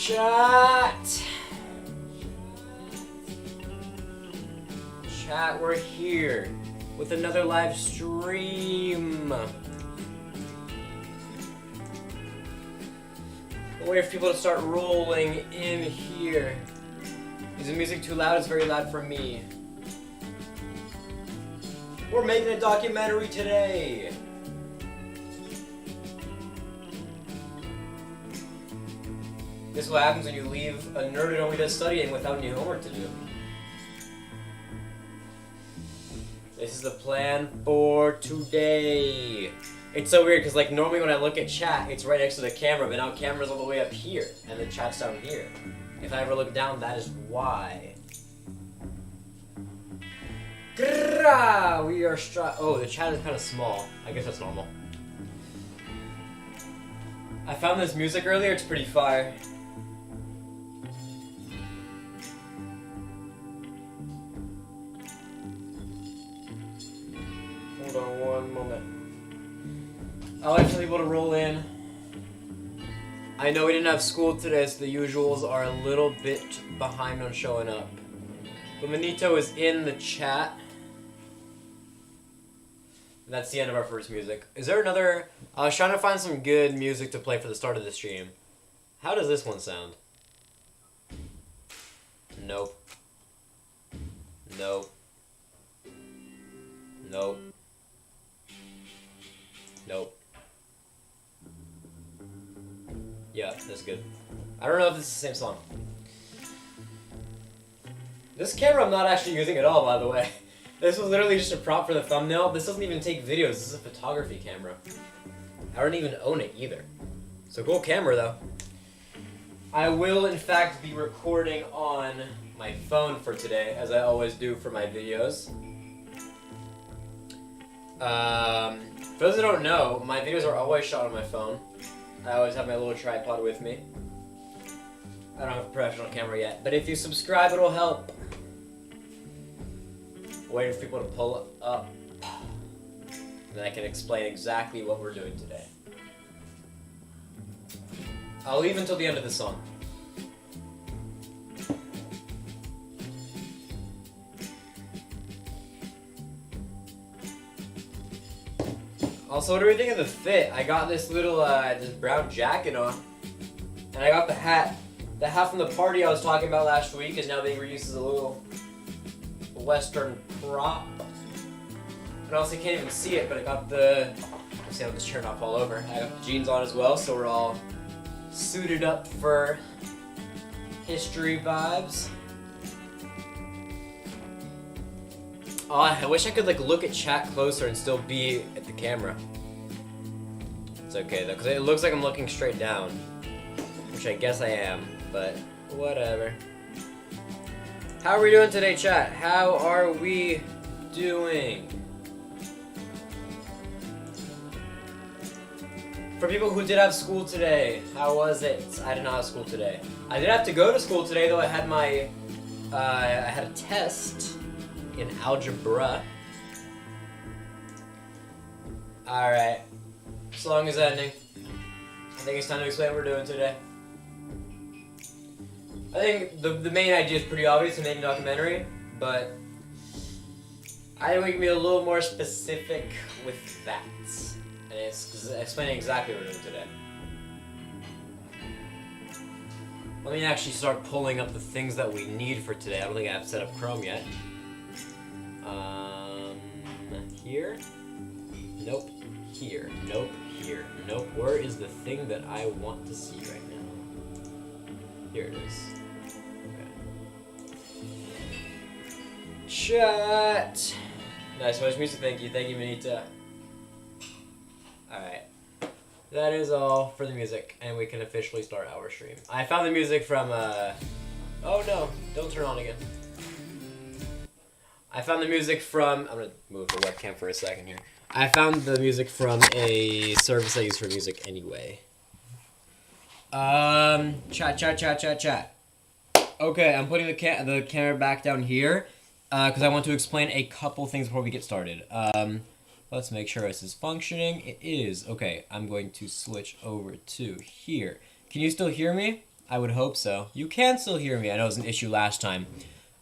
Chat! Chat, we're here with another live stream. We'll wait for people to start rolling in here. Is the music too loud? It's very loud for me. We're making a documentary today. This is what happens when you leave a nerd who only does studying without any homework to do. This is the plan for today. It's so weird because like normally when I look at chat, it's right next to the camera, but now camera's all the way up here and the chat's down here. If I ever look down, that is why. Grrrah! We are oh, the chat is kind of small. I guess that's normal. I found this music earlier, it's pretty fire. Hold on one moment. I'll wait for people to roll in. I know we didn't have school today, so the usuals are a little bit behind on showing up. But Manito is in the chat. And that's the end of our first music. Is there another... I was trying to find some good music to play for the start of the stream. How does this one sound? Nope. Nope. Nope. Nope. Yeah, that's good. I don't know if it's the same song. This camera I'm not actually using at all, by the way. This was literally just a prop for the thumbnail. This doesn't even take videos. This is a photography camera. I don't even own it either. So cool camera though. I will in fact be recording on my phone for today, as I always do for my videos. For those who don't know, my videos are always shot on my phone. I always have my little tripod with me. I don't have a professional camera yet, but if you subscribe, it'll help. Waiting for people to pull up, then I can explain exactly what we're doing today. I'll leave until the end of the song. Also, what do we think of the fit? I got this little, this brown jacket on, and I got the hat. The hat from the party I was talking about last week is now being reused as a little Western prop. And also, you can't even see it, but I got the... Let's see how this turned off all over. I got the jeans on as well, so we're all suited up for history vibes. Oh, I wish I could like look at chat closer and still be at the camera. It's okay though, because it looks like I'm looking straight down, which I guess I am, but whatever. How are we doing today, chat? How are we doing? For people who did have school today, how was it? I did not have school today. I did have to go to school today, though I had my, I had a test in algebra. Alright. Song is ending. I think it's time to explain what we're doing today. I think the main idea is pretty obvious in making a documentary, but I think we can be a little more specific with that. And it's explaining exactly what we're doing today. Let me actually start pulling up the things that we need for today. I don't think I have set up Chrome yet. Here? Nope. Here. Nope. Here. Nope. Where is the thing that I want to see right now? Here it is. Okay. Chat! Nice much music, thank you, Manita. Alright. That is all for the music, and we can officially start our stream. I found the music from, oh no, don't turn on again. I found the music from... I'm gonna move the webcam for a second here. I found the music from a service I use for music anyway. Chat. Okay, I'm putting the camera back down here because I want to explain a couple things before we get started. Let's make sure this is functioning. It is. Okay, I'm going to switch over to here. Can you still hear me? I would hope so. You can still hear me. I know it was an issue last time.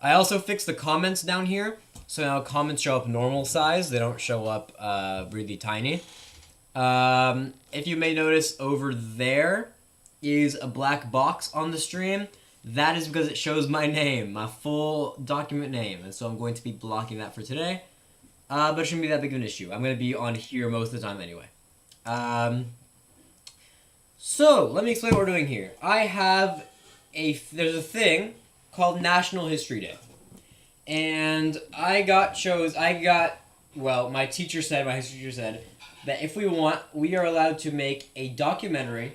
I also fixed the comments down here, so now comments show up normal size. They don't show up really tiny. If you may notice, over there is a black box on the stream. That is because it shows my name, my full document name, and so I'm going to be blocking that for today. But it shouldn't be that big of an issue. I'm going to be on here most of the time anyway. So, let me explain what we're doing here. There's a thing called National History Day. And my history teacher said, that if we want, we are allowed to make a documentary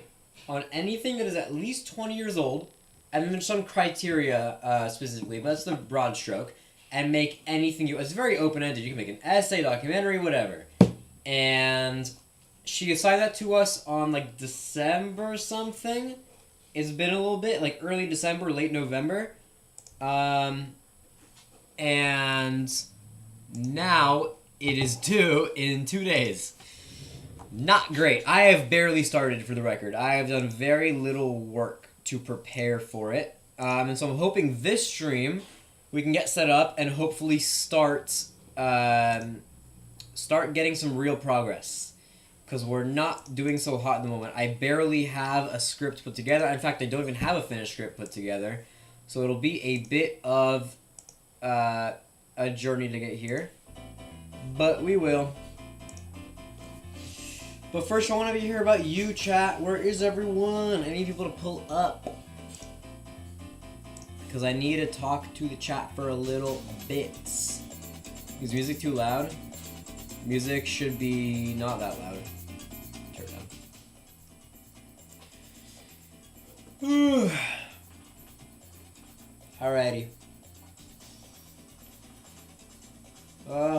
on anything that is at least 20 years old, and then there's some criteria specifically, but that's the broad stroke, and make anything it's very open-ended. You can make an essay, documentary, whatever. And she assigned that to us on, like, December something. It's been a little bit, like, early December, late November. And now it is due in 2 days. Not great. I have barely started, for the record. I have done very little work to prepare for it. And so I'm hoping this stream we can get set up and hopefully start getting some real progress. Because we're not doing so hot at the moment. I barely have a script put together. In fact, I don't even have a finished script put together. So it'll be a bit of a journey to get here. But we will. But first, I want to hear about you, chat. Where is everyone? I need people to pull up. Because I need to talk to the chat for a little bit. Is music too loud? Music should be not that loud. Turn it down. Alrighty.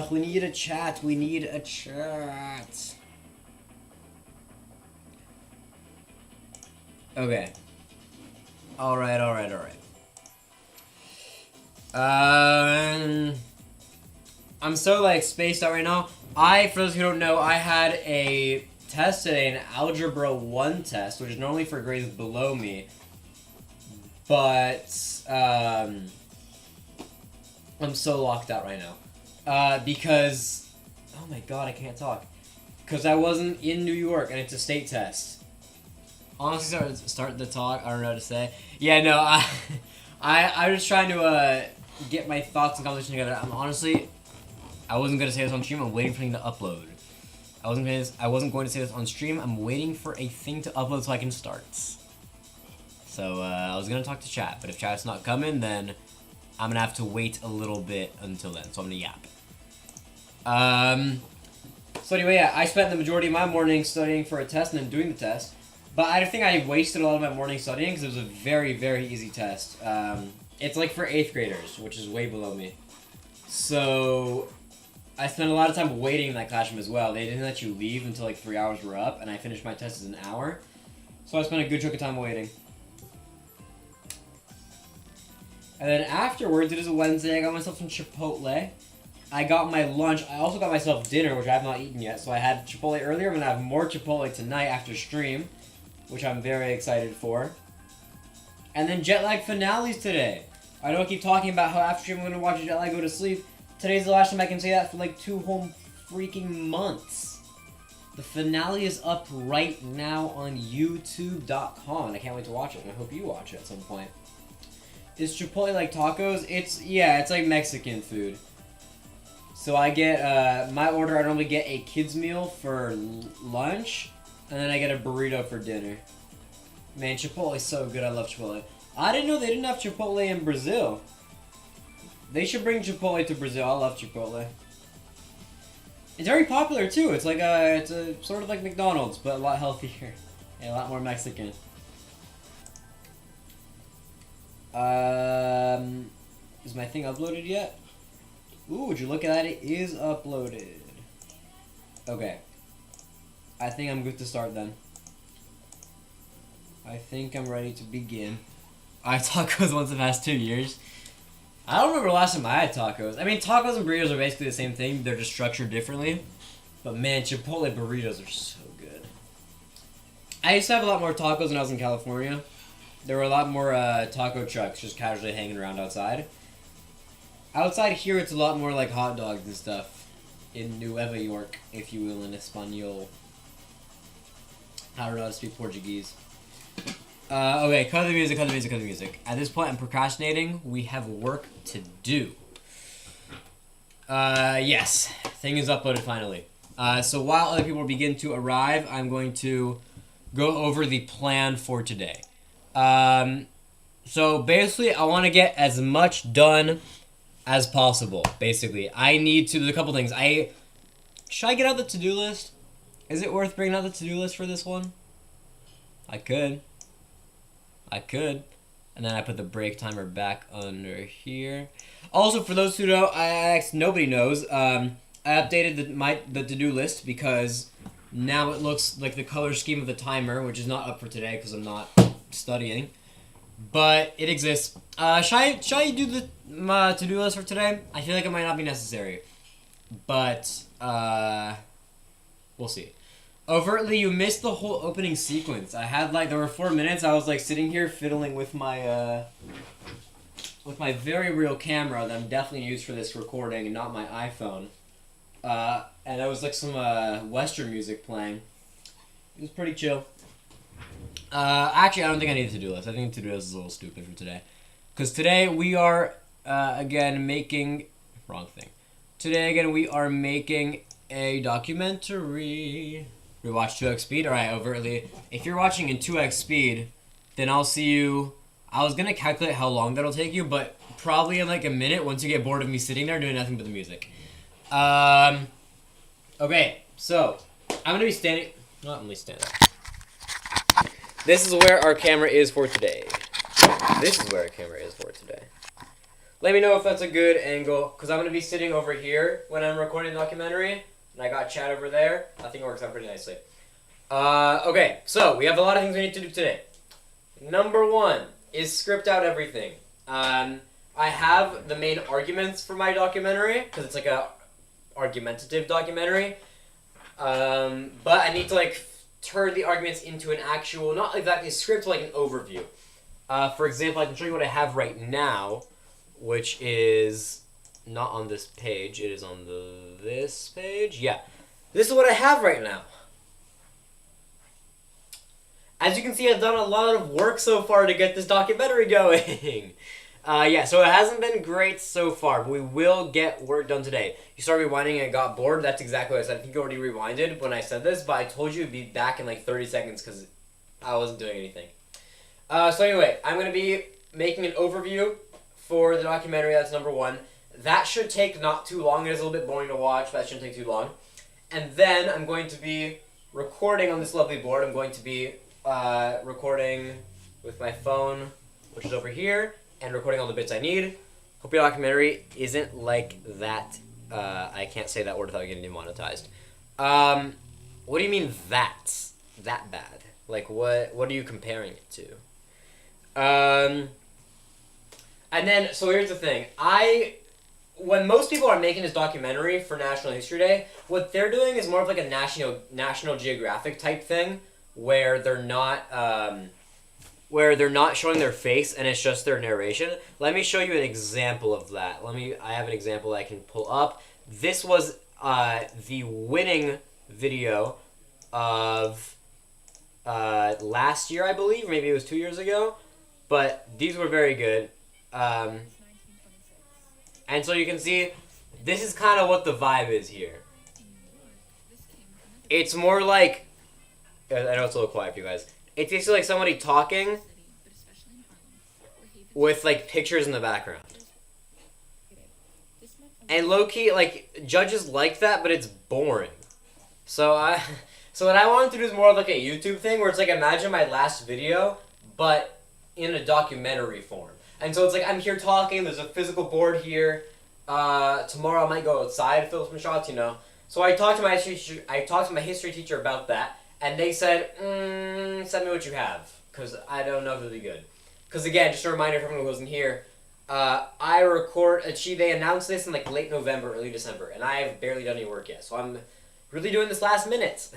We need a chat. We need a chat. Okay. Alright. I'm so, like, spaced out right now. For those who don't know, I had a test today, an Algebra 1 test, which is normally for grades below me. But, I'm so locked out right now. Because, oh my god, I can't talk. Because I wasn't in New York, and it's a state test. Honestly, start the talk. I don't know what to say. Yeah, no, I was trying to get my thoughts and conversation together. I wasn't gonna say this on stream. I'm waiting for thing to upload. I wasn't going to say this on stream. I'm waiting for a thing to upload so I can start. So I was gonna talk to chat, but if chat's not coming, then I'm gonna have to wait a little bit until then. So I'm gonna yap. So anyway, yeah, I spent the majority of my morning studying for a test and then doing the test. But I think I wasted a lot of my morning studying because it was a very, very easy test. It's like for 8th graders, which is way below me. So I spent a lot of time waiting in that classroom as well. They didn't let you leave until like 3 hours were up, and I finished my test in an hour. So I spent a good chunk of time waiting. And then afterwards, it is a Wednesday, I got myself some Chipotle. I got my lunch. I also got myself dinner, which I have not eaten yet. So I had Chipotle earlier. I'm going to have more Chipotle tonight after stream, which I'm very excited for. And then jet lag finales today. I know I keep talking about how after stream I'm going to watch jet lag go to sleep. Today's the last time I can say that for like 2 whole freaking months. The finale is up right now on YouTube.com, and I can't wait to watch it, and I hope you watch it at some point. Is Chipotle like tacos? It's like Mexican food. So I get, my order, I normally get a kid's meal for lunch, and then I get a burrito for dinner. Man, Chipotle is so good. I love Chipotle. I didn't know they didn't have Chipotle in Brazil. They should bring Chipotle to Brazil. I love Chipotle. It's very popular too. It's like it's a sort of like McDonald's, but a lot healthier and a lot more Mexican. Is my thing uploaded yet? Ooh, would you look at that? It is uploaded. Okay. I think I'm good to start then. I think I'm ready to begin. I had tacos once the past 2 years. I don't remember the last time I had tacos. I mean, tacos and burritos are basically the same thing. They're just structured differently. But man, Chipotle burritos are so good. I used to have a lot more tacos when I was in California. there were a lot more taco trucks just casually hanging around outside. Outside here, it's a lot more like hot dogs and stuff. In Nueva York, if you will, in Espanol. I don't know how to speak Portuguese. Okay, cut the music, cut the music, cut the music. At this point, I'm procrastinating. We have work to do. Yes. Thing is uploaded finally. So while other people begin to arrive, I'm going to go over the plan for today. So basically, I want to get as much done as possible, basically. I need to, there's a couple things. Should I get out the to-do list? Is it worth bringing out the to-do list for this one? I could. And then I put the break timer back under here. Also, for those who don't, nobody knows, I updated the to-do list because now it looks like the color scheme of the timer, which is not up for today because I'm not studying. But it exists. Should I do the to-do list for today? I feel like it might not be necessary. But, we'll see. Overtly, you missed the whole opening sequence. There were 4 minutes, I was, sitting here fiddling with my very real camera that I'm definitely used for this recording and not my iPhone. And there was, some, Western music playing. It was pretty chill. Actually, I don't think I need a to-do list. I think the to-do list is a little stupid for today. Because today we are, again, making... Wrong thing. Today, again, we are making a documentary. We watch 2x speed? Alright, overtly. If you're watching in 2x speed, then I'll see you... I was going to calculate how long that'll take you, but probably in a minute once you get bored of me sitting there doing nothing but the music. Okay, so I'm going to be standing... Not only stand up. This is where our camera is for today. Let me know if that's a good angle, because I'm going to be sitting over here when I'm recording the documentary, and I got chat over there. I think it works out pretty nicely. Okay, so we have a lot of things we need to do today. Number 1 is script out everything. I have the main arguments for my documentary, because it's a argumentative documentary. But I need to, turn the arguments into an actual, not exactly a script, but an overview. For example, I can show you what I have right now, which is not on this page. It is on this page. Yeah. This is what I have right now. As you can see, I've done a lot of work so far to get this documentary going. Yeah, so it hasn't been great so far, but we will get work done today. You started rewinding and got bored. That's exactly what I said. I think you already rewinded when I said this, but I told you it'd be back in 30 seconds because I wasn't doing anything. So anyway, I'm going to be making an overview for the documentary. That's number 1. That should take not too long. It is a little bit boring to watch, but that shouldn't take too long. And then I'm going to be recording on this lovely board. I'm going to be recording with my phone, which is over here, and recording all the bits I need. Hope your documentary isn't like that. I can't say that word without getting demonetized. What do you mean that's that bad? What are you comparing it to? And then, so here's the thing. When most people are making this documentary for National History Day, what they're doing is more of a National Geographic type thing, where they're not showing their face and it's just their narration. Let me show you an example of that. I have an example I can pull up. This was the winning video of last year, I believe. Maybe it was 2 years ago. But these were very good. And so you can see, this is kind of what the vibe is here. It's more like... I know it's a little quiet for you guys. It's basically like somebody talking with pictures in the background. And low-key, judges like that, but it's boring. So what I wanted to do is more of a YouTube thing, where it's imagine my last video, but in a documentary form. And so it's I'm here talking, there's a physical board here. Tomorrow I might go outside, film some shots, So I talked to my history teacher about that. And they said, send me what you have, because I don't know if it'll be good. Because again, just a reminder for everyone who wasn't here, they announced this in late November, early December, and I have barely done any work yet. So I'm really doing this last minute.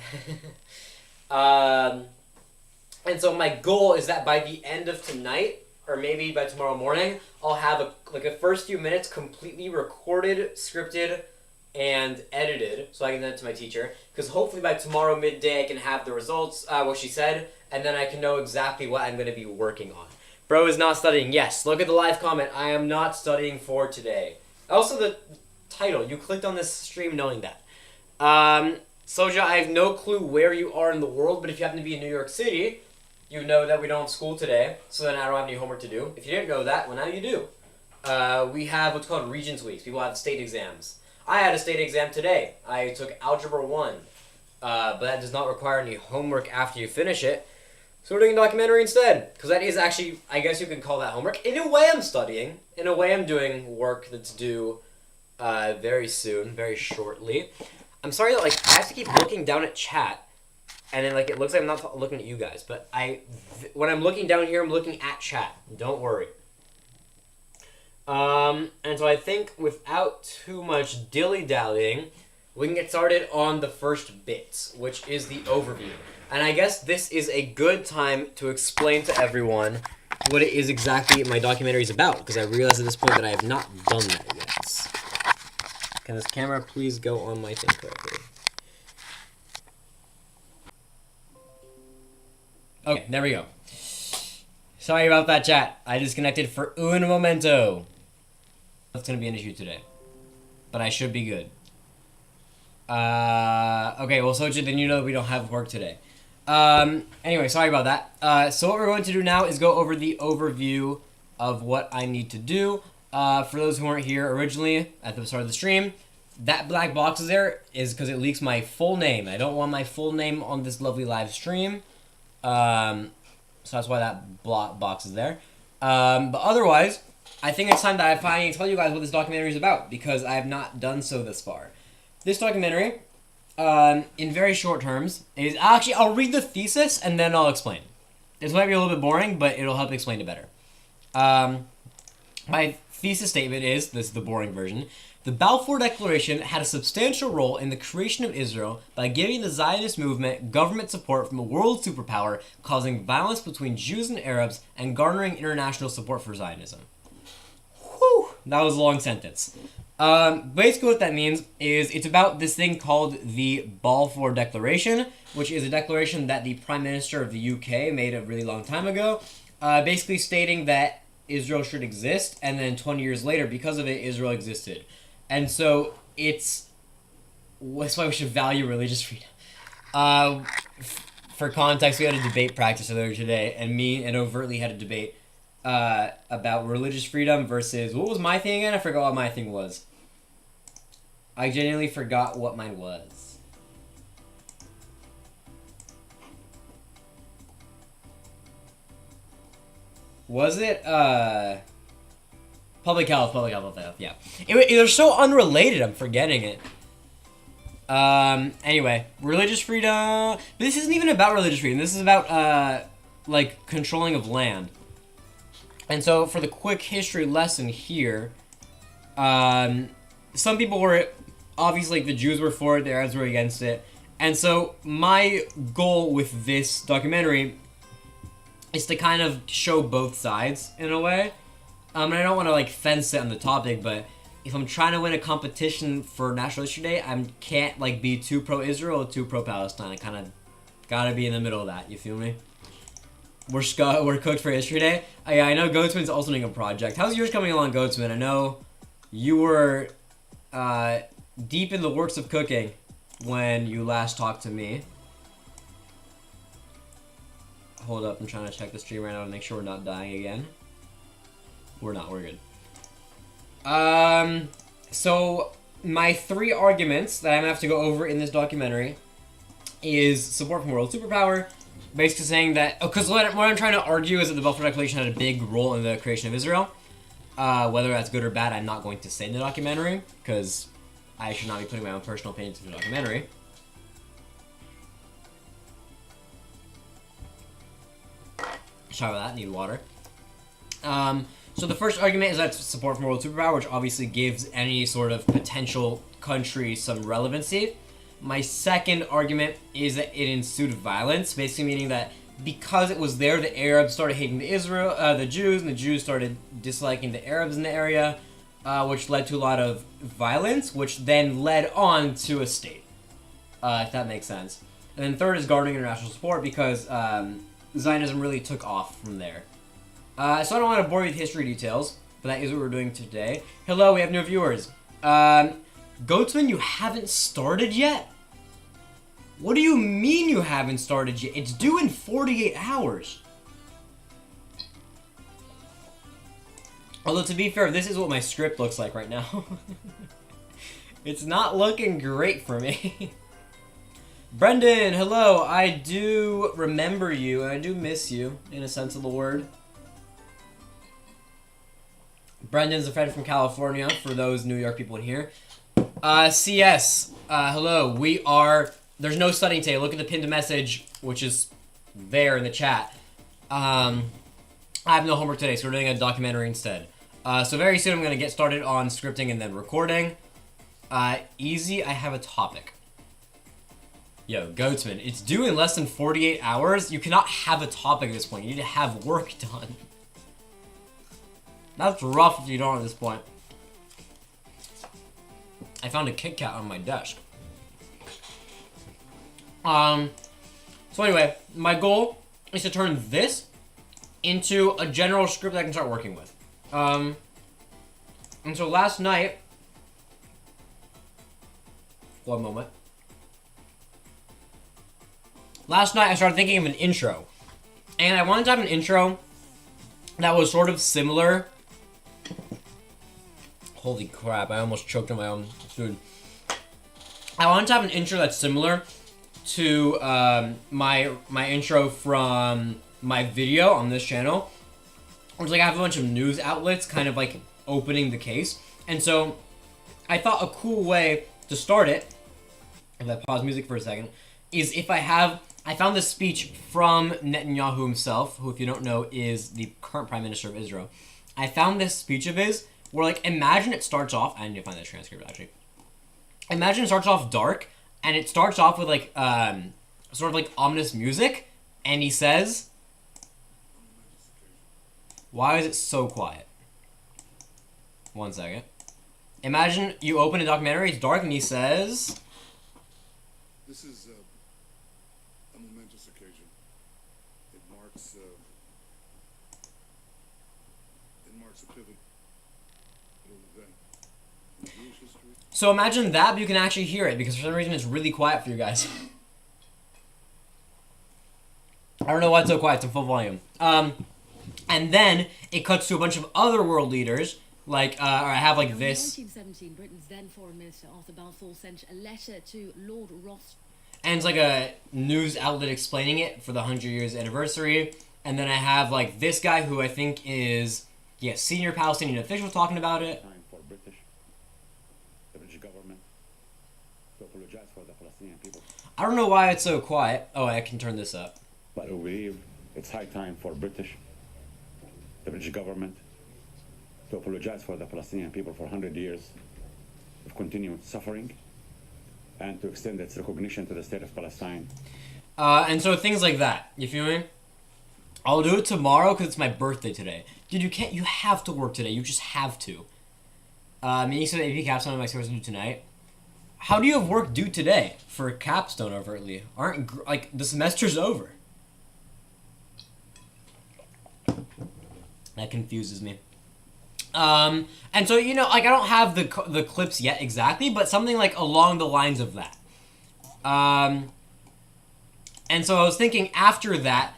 And so my goal is that by the end of tonight, or maybe by tomorrow morning, I'll have a first few minutes completely recorded, scripted, and edited, so I can send it to my teacher. Because hopefully by tomorrow midday, I can have the results, what she said, and then I can know exactly what I'm going to be working on. Bro is not studying. Yes, look at the live comment. I am not studying for today. Also, the title. You clicked on this stream knowing that. Soja, I have no clue where you are in the world, but if you happen to be in New York City, you know that we don't have school today, so then I don't have any homework to do. If you didn't know that, well, now you do. We have what's called Regents Weeks. People have state exams. I had a state exam today. I took Algebra 1, but that does not require any homework after you finish it. So we're doing a documentary instead, because that is actually, I guess you can call that homework. In a way, I'm studying. In a way, I'm doing work that's due very soon, very shortly. I'm sorry that, like, I have to keep looking down at chat, and then, like, it looks like I'm not looking at you guys, but when I'm looking down here, I'm looking at chat. Don't worry. And so I think without too much dilly-dallying, we can get started on the first bit, which is the overview. And I guess this is a good time to explain to everyone what it is exactly my documentary is about, because I realize at this point that I have not done that yet. Can this camera please go on my thing correctly? Okay, there we go. Sorry about that, chat. I disconnected for un momento. That's gonna be an issue today, but I should be good. Okay, well, Soja, then you know we don't have work today. Anyway, sorry about that. So what we're going to do now is go over the overview of what I need to do. For those who weren't here originally at the start of the stream, that black box is there is because it leaks my full name. I don't want my full name on this lovely live stream. So that's why that box is there. But otherwise, I think it's time that I finally tell you guys what this documentary is about, because I have not done so this far. This documentary, in very short terms, is actually, I'll read the thesis and then I'll explain. This might be a little bit boring, but it'll help explain it better. My thesis statement is, this is the boring version, the Balfour Declaration had a substantial role in the creation of Israel by giving the Zionist movement government support from a world superpower, causing violence between Jews and Arabs, and garnering international support for Zionism. Whew, that was a long sentence. Basically what that means is it's about this thing called the Balfour Declaration, which is a declaration that the Prime Minister of the UK made a really long time ago, basically stating that Israel should exist, and then 20 years later, because of it, Israel existed. And so that's why we should value religious freedom. For context, we had a debate practice earlier today, and me and Overtly had a debate about religious freedom versus, what was my thing again? I forgot what my thing was. I genuinely forgot what mine was. Was it, Public health, yeah. They're so unrelated, I'm forgetting it. Anyway, religious freedom. This isn't even about religious freedom. This is about, like, controlling of land. And so, for the quick history lesson here, some people were, obviously, the Jews were for it, the Arabs were against it. And so, my goal with this documentary is to kind of show both sides, in a way. And I don't want to, like, fence it on the topic, but if I'm trying to win a competition for National History Day, I can't, like, be too pro-Israel or too pro-Palestine. I kind of gotta be in the middle of that, you feel me? We're cooked for History Day. I know Goatsman's also doing a project. How's yours coming along, Goatsman? I know you were deep in the works of cooking when you last talked to me. Hold up, I'm trying to check the stream right now to make sure we're not dying again. We're not, we're good. So my 3 arguments that I'm gonna have to go over in this documentary is support from world superpower, basically saying that, because what I'm trying to argue is that the Balfour Declaration had a big role in the creation of Israel. Whether that's good or bad, I'm not going to say in the documentary, because I should not be putting my own personal opinions into the documentary. Sorry about that, need water. So the first argument is that support from world superpower, which obviously gives any sort of potential country some relevancy. My second argument is that it ensued violence, basically meaning that because it was there, the Arabs started hating the Jews, and the Jews started disliking the Arabs in the area, which led to a lot of violence, which then led on to a state, if that makes sense. And then third is garnering international support, because Zionism really took off from there. So I don't want to bore you with history details, but that is what we're doing today. Hello, we have new viewers. Goatsman, you haven't started yet? What do you mean you haven't started yet? It's due in 48 hours. Although, to be fair, this is what my script looks like right now. It's not looking great for me. Brendan, hello. I do remember you, and I do miss you, in a sense of the word. Brendan's a friend from California, for those New York people in here. CS, hello. There's no studying today. Look at the pinned message, which is there in the chat. I have no homework today, so we're doing a documentary instead. So very soon I'm going to get started on scripting and then recording. Easy, I have a topic. Yo, Goatsman, it's due in less than 48 hours. You cannot have a topic at this point. You need to have work done. That's rough if you don't at this point. I found a Kit Kat on my desk. So anyway, my goal is to turn this into a general script that I can start working with. And so last night, one moment. Last night I started thinking of an intro. And I wanted to have an intro that was sort of similar. Holy crap, I almost choked on my own food. I wanted to have an intro that's similar to my intro from my video on this channel. It's like I have a bunch of news outlets kind of like opening the case. And so I thought a cool way to start it, if I pause music for a second, is if I found this speech from Netanyahu himself, who, if you don't know, is the current Prime Minister of Israel. I found this speech of his where, like, imagine it starts off, I need to find the transcript actually. Imagine it starts off dark, and it starts off with, like, sort of like ominous music, and he says, why is it so quiet? One second. Imagine you open a documentary, it's dark, and he says, this is a momentous occasion. It marks a pivotal event in Jewish history. So imagine that, but you can actually hear it, because for some reason it's really quiet for you guys. I don't know why it's so quiet, it's in full volume. And then it cuts to a bunch of other world leaders, like, I have like this. In 1917, Britain's then Foreign Minister Arthur Balfour sent a letter to Lord Ross. And it's like a news outlet explaining it for the 100 years anniversary. And then I have like this guy who I think is, senior Palestinian official talking about it. Time for the British government to apologize for the Palestinian people. I don't know why it's so quiet. Oh, I can turn this up. But we believe it's high time for the British government to apologize for the Palestinian people for 100 years of continued suffering and to extend its recognition to the state of Palestine. And so things like that, you feel me? I'll do it tomorrow because it's my birthday today. Dude, you have to work today. You just have to. Me said AP Capstone, my supposed to do tonight. How do you have work due today for Capstone overtly? Like, the semester's over. That confuses me. And so, like, I don't have the clips yet exactly, but something like along the lines of that. And so I was thinking after that,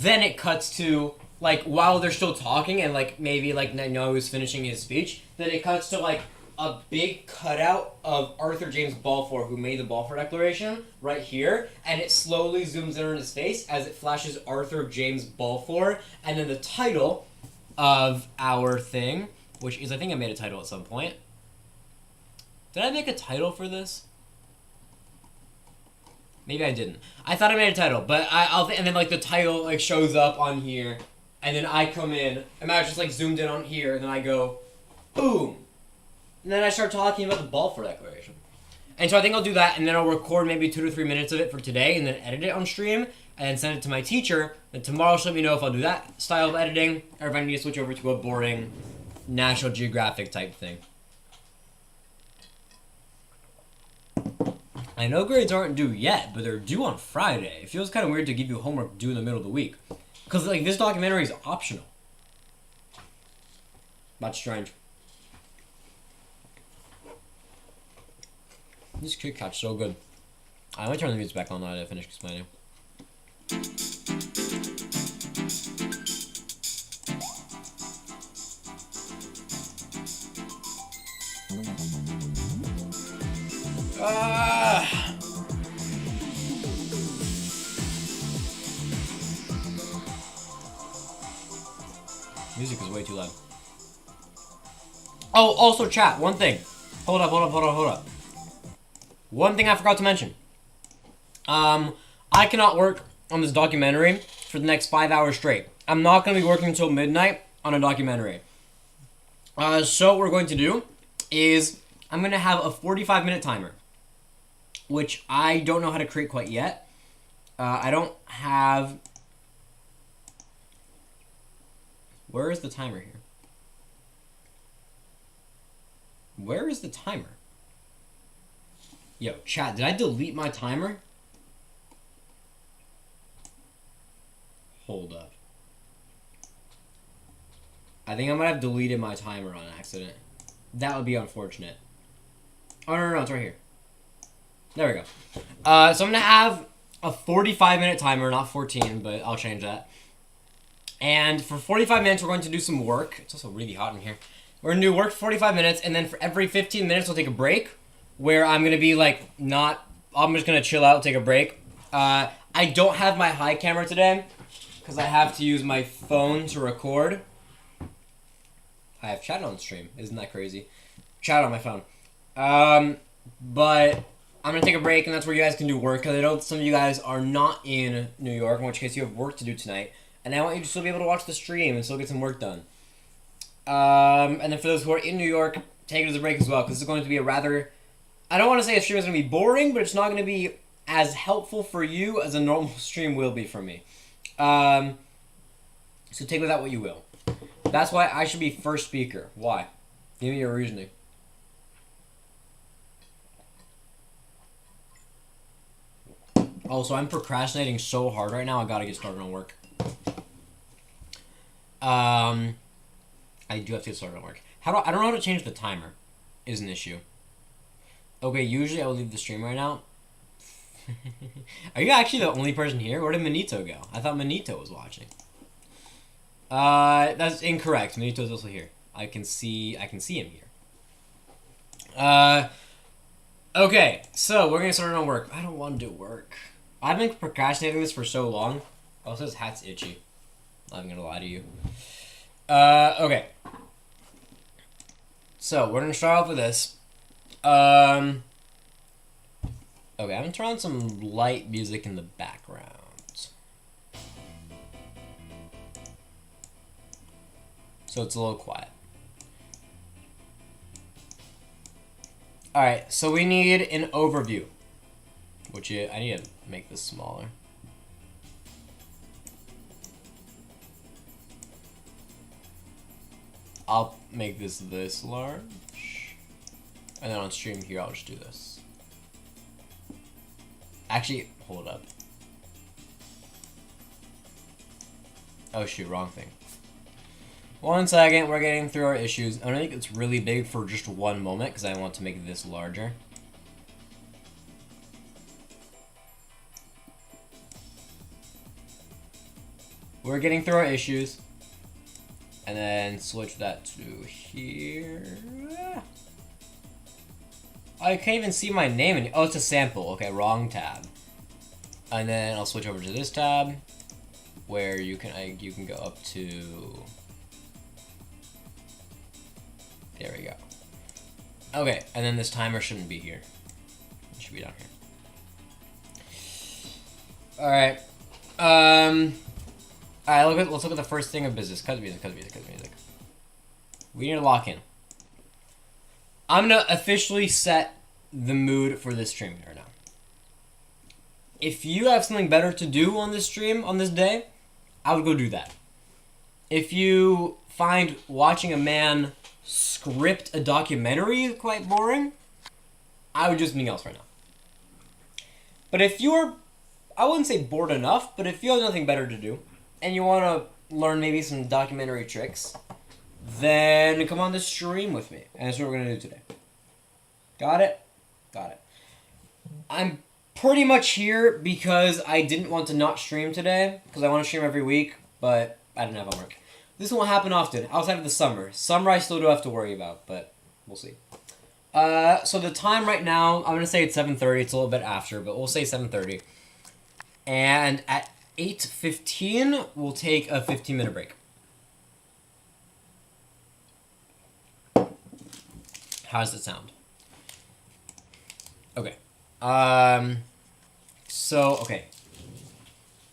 then it cuts to, like, while they're still talking and, like, maybe, like, Netanyahu is finishing his speech, then it cuts to, like, a big cutout of Arthur James Balfour, who made the Balfour Declaration, right here, and it slowly zooms in on his face as it flashes Arthur James Balfour, and then the title of our thing, which is, I think I made a title at some point. Did I make a title for this? Maybe I didn't. I thought I made a title, but and then, like, the title, like, shows up on here, and then I come in, and I just, like, zoomed in on here, and then I go, boom! And then I start talking about the Balfour Declaration. And so I think I'll do that, and then I'll record maybe 2 to 3 minutes of it for today, and then edit it on stream, and send it to my teacher. And tomorrow she'll let me know if I'll do that style of editing or if I need to switch over to a boring National Geographic type thing. I know grades aren't due yet, but they're due on Friday. It feels kind of weird to give you homework due in the middle of the week. Because, like, this documentary is optional. That's strange. This Kit Kat's so good. I'm gonna turn the music back on now that I finish explaining. Music is way too loud. Oh, also chat, one thing. Hold up. One thing I forgot to mention. I cannot work on this documentary for the next 5 hours straight. I'm not going to be working until midnight on a documentary. So what we're going to do is I'm going to have a 45-minute timer, which I don't know how to create quite yet. I don't have... Where is the timer here? Where is the timer? Yo, chat, did I delete my timer? Hold up. I think I might have deleted my timer on accident. That would be unfortunate. Oh, no, it's right here. There we go. So I'm going to have a 45-minute timer, not 14, but I'll change that. And for 45 minutes, we're going to do some work. It's also really hot in here. We're going to do work for 45 minutes, and then for every 15 minutes, we'll take a break, where I'm going to be, like, I'm just going to chill out, take a break. I don't have my high camera today, because I have to use my phone to record. I have chat on stream. Isn't that crazy? Chat on my phone. But I'm going to take a break, and that's where you guys can do work, because I know some of you guys are not in New York, in which case you have work to do tonight. And I want you to still be able to watch the stream and still get some work done. And then for those who are in New York, take it as a break as well, because it's going to be a rather... I don't want to say a stream is going to be boring, but it's not going to be as helpful for you as a normal stream will be for me. So take with that what you will. That's why I should be first speaker. Why? Give me your reasoning. Also, I'm procrastinating so hard right now, I gotta get started on work. I do have to get started on work. I don't know how to change the timer, is an issue. Okay, usually I would leave the stream right now. Are you actually the only person here? Where did Manito go? I thought Manito was watching. That's incorrect. Manito's also here. I can see him here. Okay, so we're gonna start on work. I don't want to do work. I've been procrastinating this for so long. Also, his hat's itchy. I'm not gonna lie to you. Okay. So, we're gonna start off with this. Okay, I'm gonna turn on some light music in the background. So it's a little quiet. Alright, so we need an overview. Which I need to make this smaller. I'll make this large. And then on stream here, I'll just do this. Actually, hold up. Oh shoot, wrong thing. 1 second, we're getting through our issues. I don't think it's really big for just one moment, because I want to make this larger. We're getting through our issues. And then switch that to here. I can't even see my name. Oh, it's a sample. Okay, wrong tab. And then I'll switch over to this tab, where you can go up to... There we go. Okay, and then this timer shouldn't be here. It should be down here. Alright. Alright, let's look at the first thing of business. Cut music. We need to lock in. I'm gonna officially set the mood for this stream right now. if you have something better to do on this stream, on this day, I would go do that. If you find watching a man script a documentary quite boring, I would do something else right now. But if you're, I wouldn't say bored enough, but if you have nothing better to do, and you want to learn maybe some documentary tricks, then come on the stream with me. And that's what we're going to do today. Got it? Got it. I'm pretty much here because I didn't want to not stream today, because I want to stream every week, but I didn't have homework. This won't happen often, outside of the summer. Summer I still do have to worry about, but we'll see. So the time right now, I'm going to say it's 7:30. It's a little bit after, but we'll say 7:30. And at 8:15, we'll take a 15-minute break. How does it sound? Okay. Okay.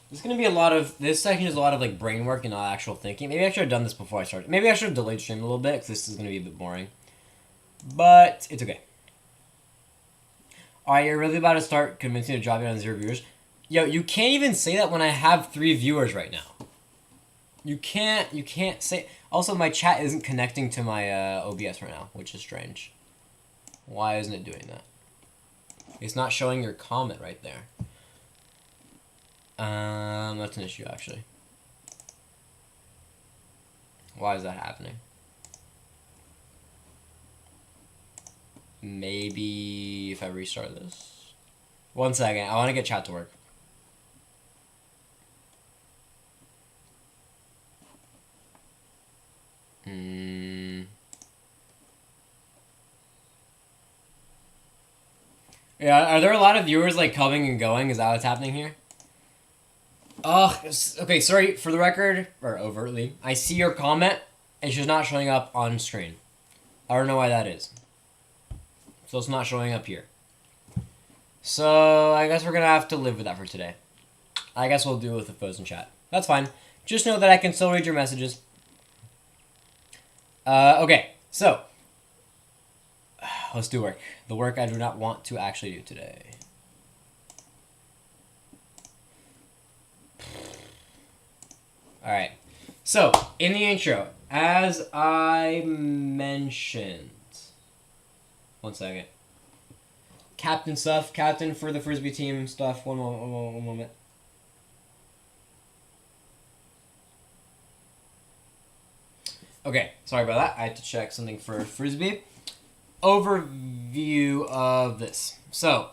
There's going to be a lot of, this section is a lot of like brain work and not actual thinking. Maybe I should have done this before I started. Maybe I should have delayed stream a little bit, because this is going to be a bit boring. But it's okay. Alright, you're really about to start convincing me to drop it on 0 viewers. Yo, you can't even say that when I have 3 viewers right now. You can't say... Also, my chat isn't connecting to my OBS right now, which is strange. Why isn't it doing that? It's not showing your comment right there. That's an issue, actually. Why is that happening? Maybe if I restart this. 1 second, I want to get chat to work. Yeah, are there a lot of viewers like coming and going? Is that what's happening here? Oh, okay, sorry, for the record, or overtly, I see your comment, it's just not showing up on screen. I don't know why that is. So it's not showing up here. So I guess we're going to have to live with that for today. I guess we'll deal with the frozen chat. That's fine. Just know that I can still read your messages. Okay, so let's do work. The work I do not want to actually do today. Alright, so in the intro, as I mentioned, 1 second. Captain stuff, captain for the Frisbee team stuff. One moment. Okay, sorry about that. I had to check something for Frisbee. Overview of this. So,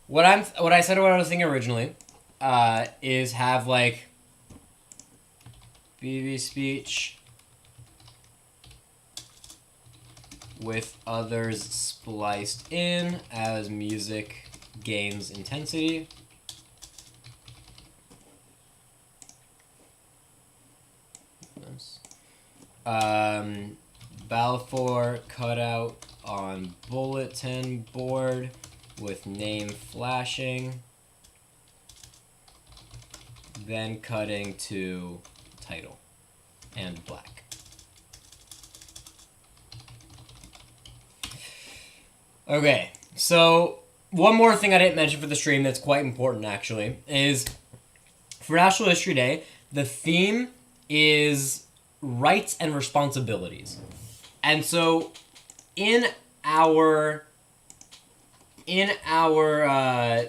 what I said what I was thinking originally, is have like BB speech with others spliced in as music gains intensity. Balfour cutout on bulletin board with name flashing, then cutting to title and black. Okay, so one more thing I didn't mention for the stream that's quite important actually is for National History Day, the theme is rights and responsibilities. And so in our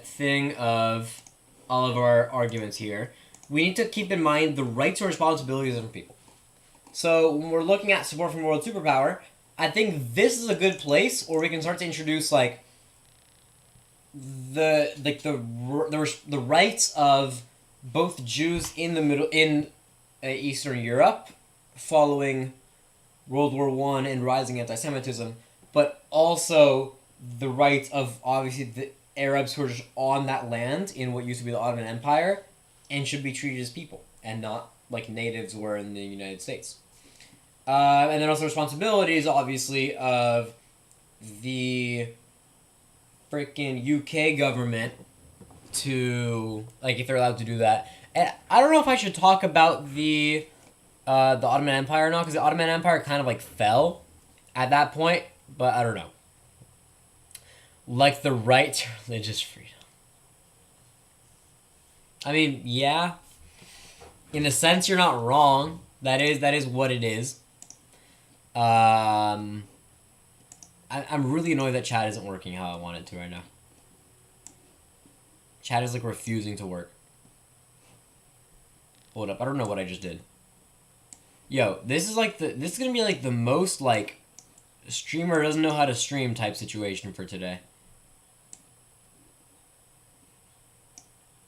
thing of all of our arguments here, we need to keep in mind the rights and responsibilities of people. So when we're looking at support from world superpower, I think this is a good place where we can start to introduce like the rights of both Jews in Eastern Europe following World War I and rising anti-Semitism, but also the rights of obviously the Arabs who are just on that land in what used to be the Ottoman Empire and should be treated as people and not like natives were in the United States. And then also responsibilities, obviously, of the freaking UK government to, like, if they're allowed to do that. And I don't know if I should talk about the Ottoman Empire or not, because the Ottoman Empire kind of, like, fell at that point, but I don't know. Like, the right to religious freedom. I mean, yeah. In a sense, you're not wrong. That is what it is. I'm really annoyed that chat isn't working how I want it to right now. Chat is like refusing to work. Hold up, I don't know what I just did. Yo, this is gonna be like the most like streamer doesn't know how to stream type situation for today.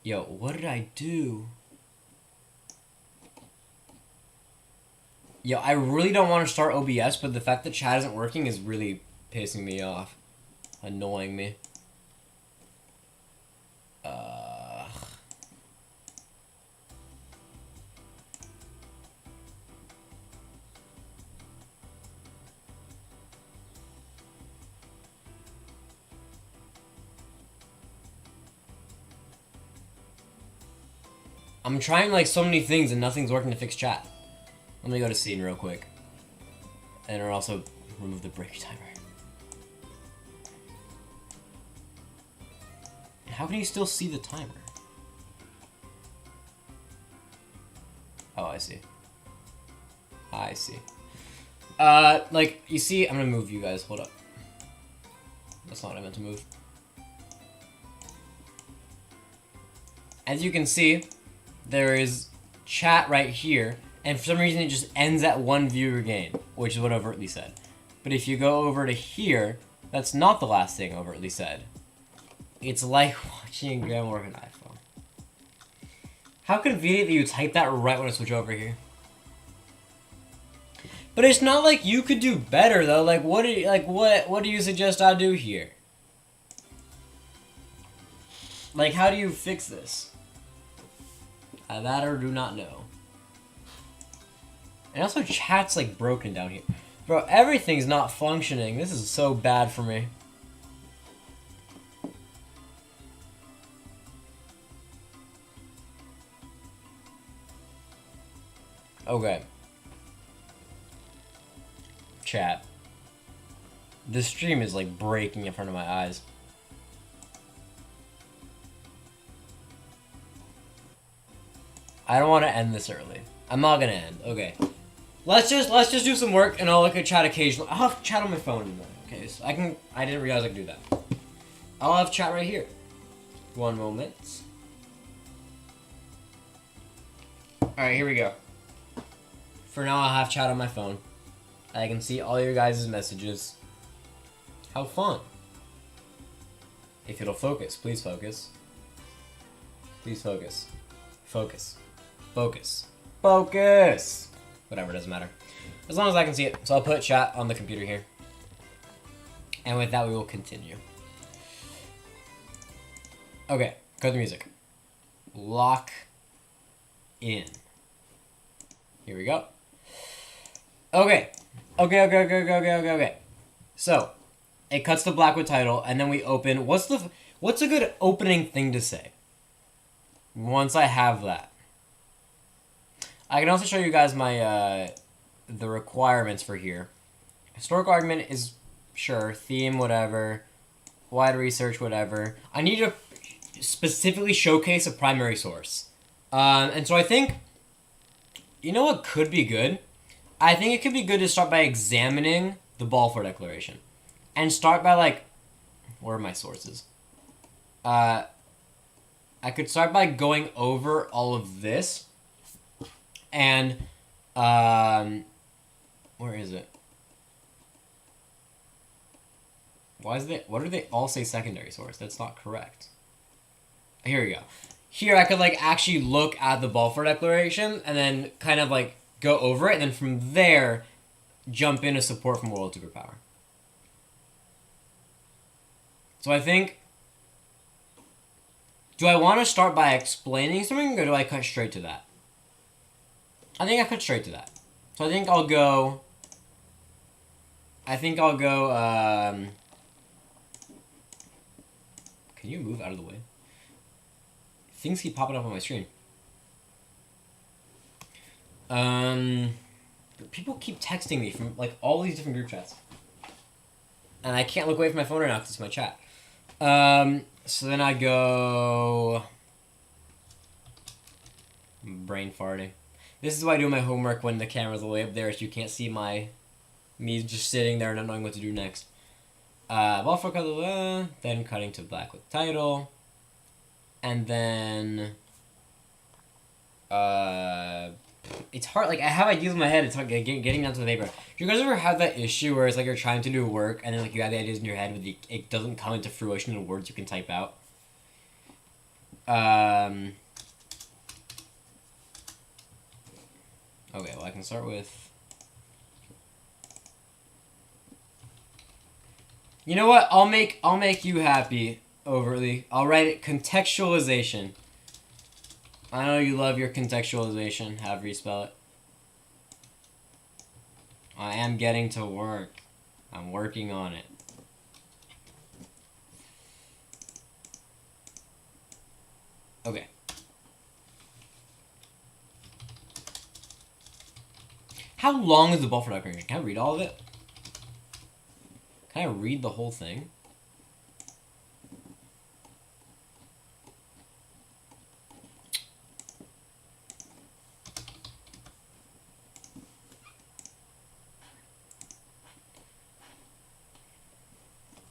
Yo, what did I do? Yo, I really don't want to start OBS, but the fact that chat isn't working is really pissing me off. Annoying me. I'm trying like so many things and nothing's working to fix chat. Let me go to scene real quick. And I'll also remove the break timer. How can you still see the timer? Oh, I see. I see. Like, you see, I'm gonna move you guys. Hold up. That's not what I meant to move. As you can see, there is chat right here, and for some reason it just ends at 1 viewer gain, which is what overtly said. But if you go over to here, that's not the last thing overtly said. It's like watching Graham work an iPhone. How convenient that you type that right when I switch over here. But it's not like you could do better though. Like what do you suggest I do here? Like how do you fix this? That or do not know. And also chat's like broken down here. Bro, everything's not functioning. This is so bad for me. Okay. Chat. This stream is like breaking in front of my eyes. I don't want to end this early. I'm not gonna end. Okay. Let's just do some work and I'll look at chat occasionally. I'll have chat on my phone in a minute. Okay, so I didn't realize I could do that. I'll have chat right here. One moment. Alright, here we go. For now, I'll have chat on my phone. I can see all your guys' messages. How fun. If it'll focus, please focus. Please focus. Focus. Focus. Focus! Whatever, doesn't matter. As long as I can see it. So I'll put chat on the computer here. And with that, we will continue. Okay, go to the music. Lock in. Here we go. Okay. Okay. So, it cuts to black with title, and then we open. What's a good opening thing to say? Once I have that. I can also show you guys my, the requirements for here. Historical argument is, sure, theme, whatever, wide research, whatever. I need to specifically showcase a primary source. And so I think, you know what could be good? I think it could be good to start by examining the Balfour Declaration. And start by, like, where are my sources? I could start by going over all of this. And, where is it? Why do they all say secondary source? That's not correct. Here we go. Here I could, like, actually look at the Balfour Declaration and then kind of, like, go over it. And then from there, jump into support from world superpower. So I think, do I want to start by explaining something or do I cut straight to that? I think I cut straight to that. So I think I'll go, can you move out of the way? Things keep popping up on my screen. People keep texting me from, like, all these different group chats. And I can't look away from my phone right now because it's my chat. So then I go... Brain farting. This is why I do my homework when the camera's all the way up there, so you can't see me just sitting there and not knowing what to do next. Buffer color, then cutting to black with title, and then it's hard. Like I have ideas in my head. It's hard getting down to the paper. Do you guys ever have that issue where it's like you're trying to do work and then like you have the ideas in your head, but it doesn't come into fruition in words you can type out? Okay, well I can start with. You know what? I'll make you happy overly. I'll write it contextualization. I know you love your contextualization, however you spell it. I am getting to work. I'm working on it. Okay. How long is the Balfour Declaration? Can I read all of it? Can I read the whole thing?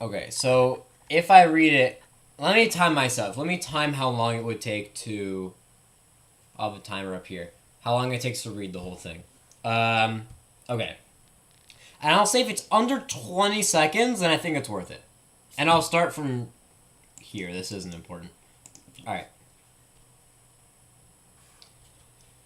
Okay, so if I read it, let me time myself. Let me time how long it would take to. I'll have a timer up here. How long it takes to read the whole thing. Okay. And I'll say if it's under 20 seconds, then I think it's worth it. And I'll start from here. This isn't important. Alright.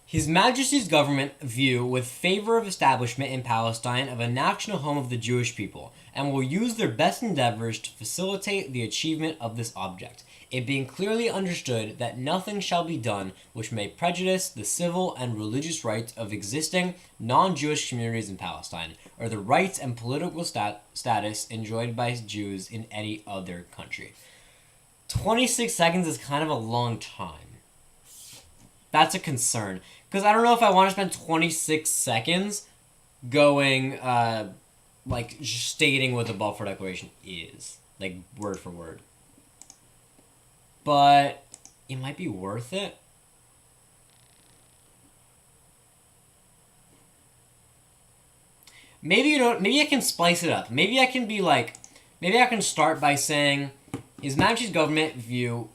His Majesty's government view with favor of establishment in Palestine of a national home of the Jewish people, and will use their best endeavors to facilitate the achievement of this object, it being clearly understood that nothing shall be done which may prejudice the civil and religious rights of existing non-Jewish communities in Palestine, or the rights and political status enjoyed by Jews in any other country. 26 seconds is kind of a long time. That's a concern. Because I don't know if I want to spend 26 seconds going, like, stating what the Balfour Declaration is. Like, word for word. But it might be worth it. Maybe you don't. Maybe I can splice it up. Maybe I can be like. Maybe I can start by saying, His Majesty's government view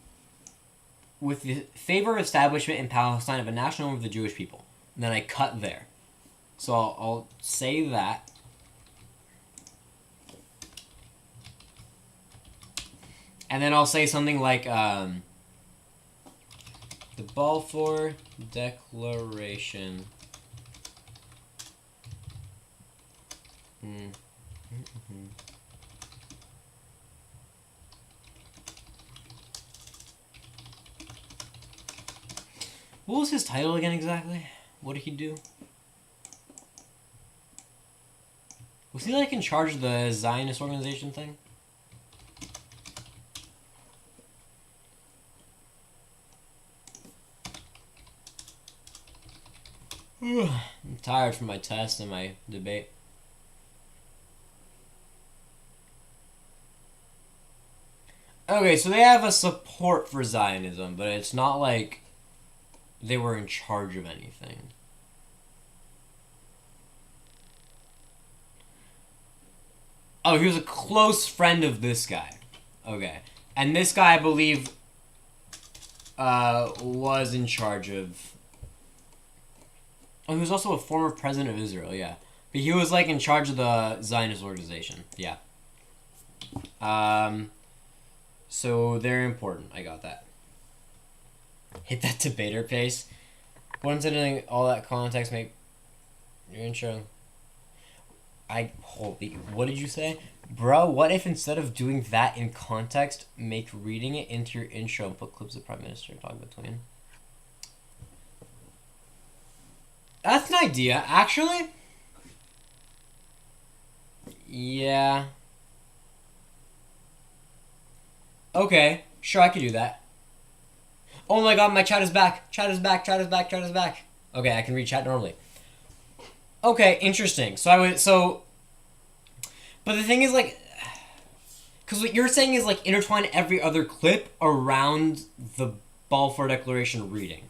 with the favor of establishment in Palestine of a national home of the Jewish people. And then I cut there. So I'll say that. And then I'll say something like, the Balfour Declaration. What was his title again exactly? What did he do? Was he like in charge of the Zionist organization thing? I'm tired from my test and my debate. Okay, so they have a support for Zionism, but it's not like they were in charge of anything. Oh, he was a close friend of this guy. Okay. And this guy, I believe, was in charge of... Oh, he was also a former president of Israel, yeah. But he was, like, in charge of the Zionist organization, yeah. So they're important. I got that. Hit that debater pace. Once doing all that context, make your intro. Holy, what did you say? Bro, what if instead of doing that in context, make reading it into your intro and put clips of Prime Minister talking between? That's an idea, actually. Yeah. Okay, sure, I could do that. Oh my god, my chat is back. Chat is back, chat is back, chat is back. Okay, I can read chat normally. Okay, interesting. But the thing is, like, because what you're saying is, like, intertwine every other clip around the Balfour Declaration reading.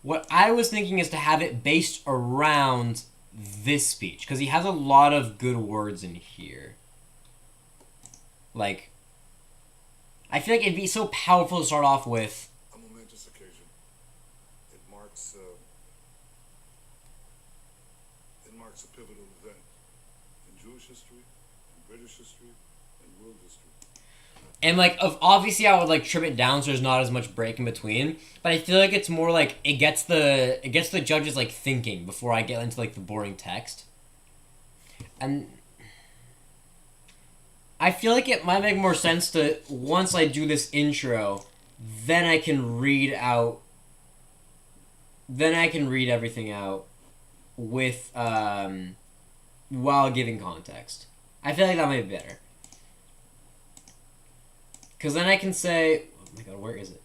What I was thinking is to have it based around this speech, because he has a lot of good words in here. Like, I feel like it'd be so powerful to start off with. A momentous occasion. It marks a pivotal event in Jewish history, in British history, and world history. And, like, obviously I would, like, trim it down so there's not as much break in between. But I feel like it's more, like, it gets the judges, like, thinking before I get into, like, the boring text. And I feel like it might make more sense to, once I do this intro, then I can read everything out with, while giving context. I feel like that might be better. Because then I can say, oh my god, where is it?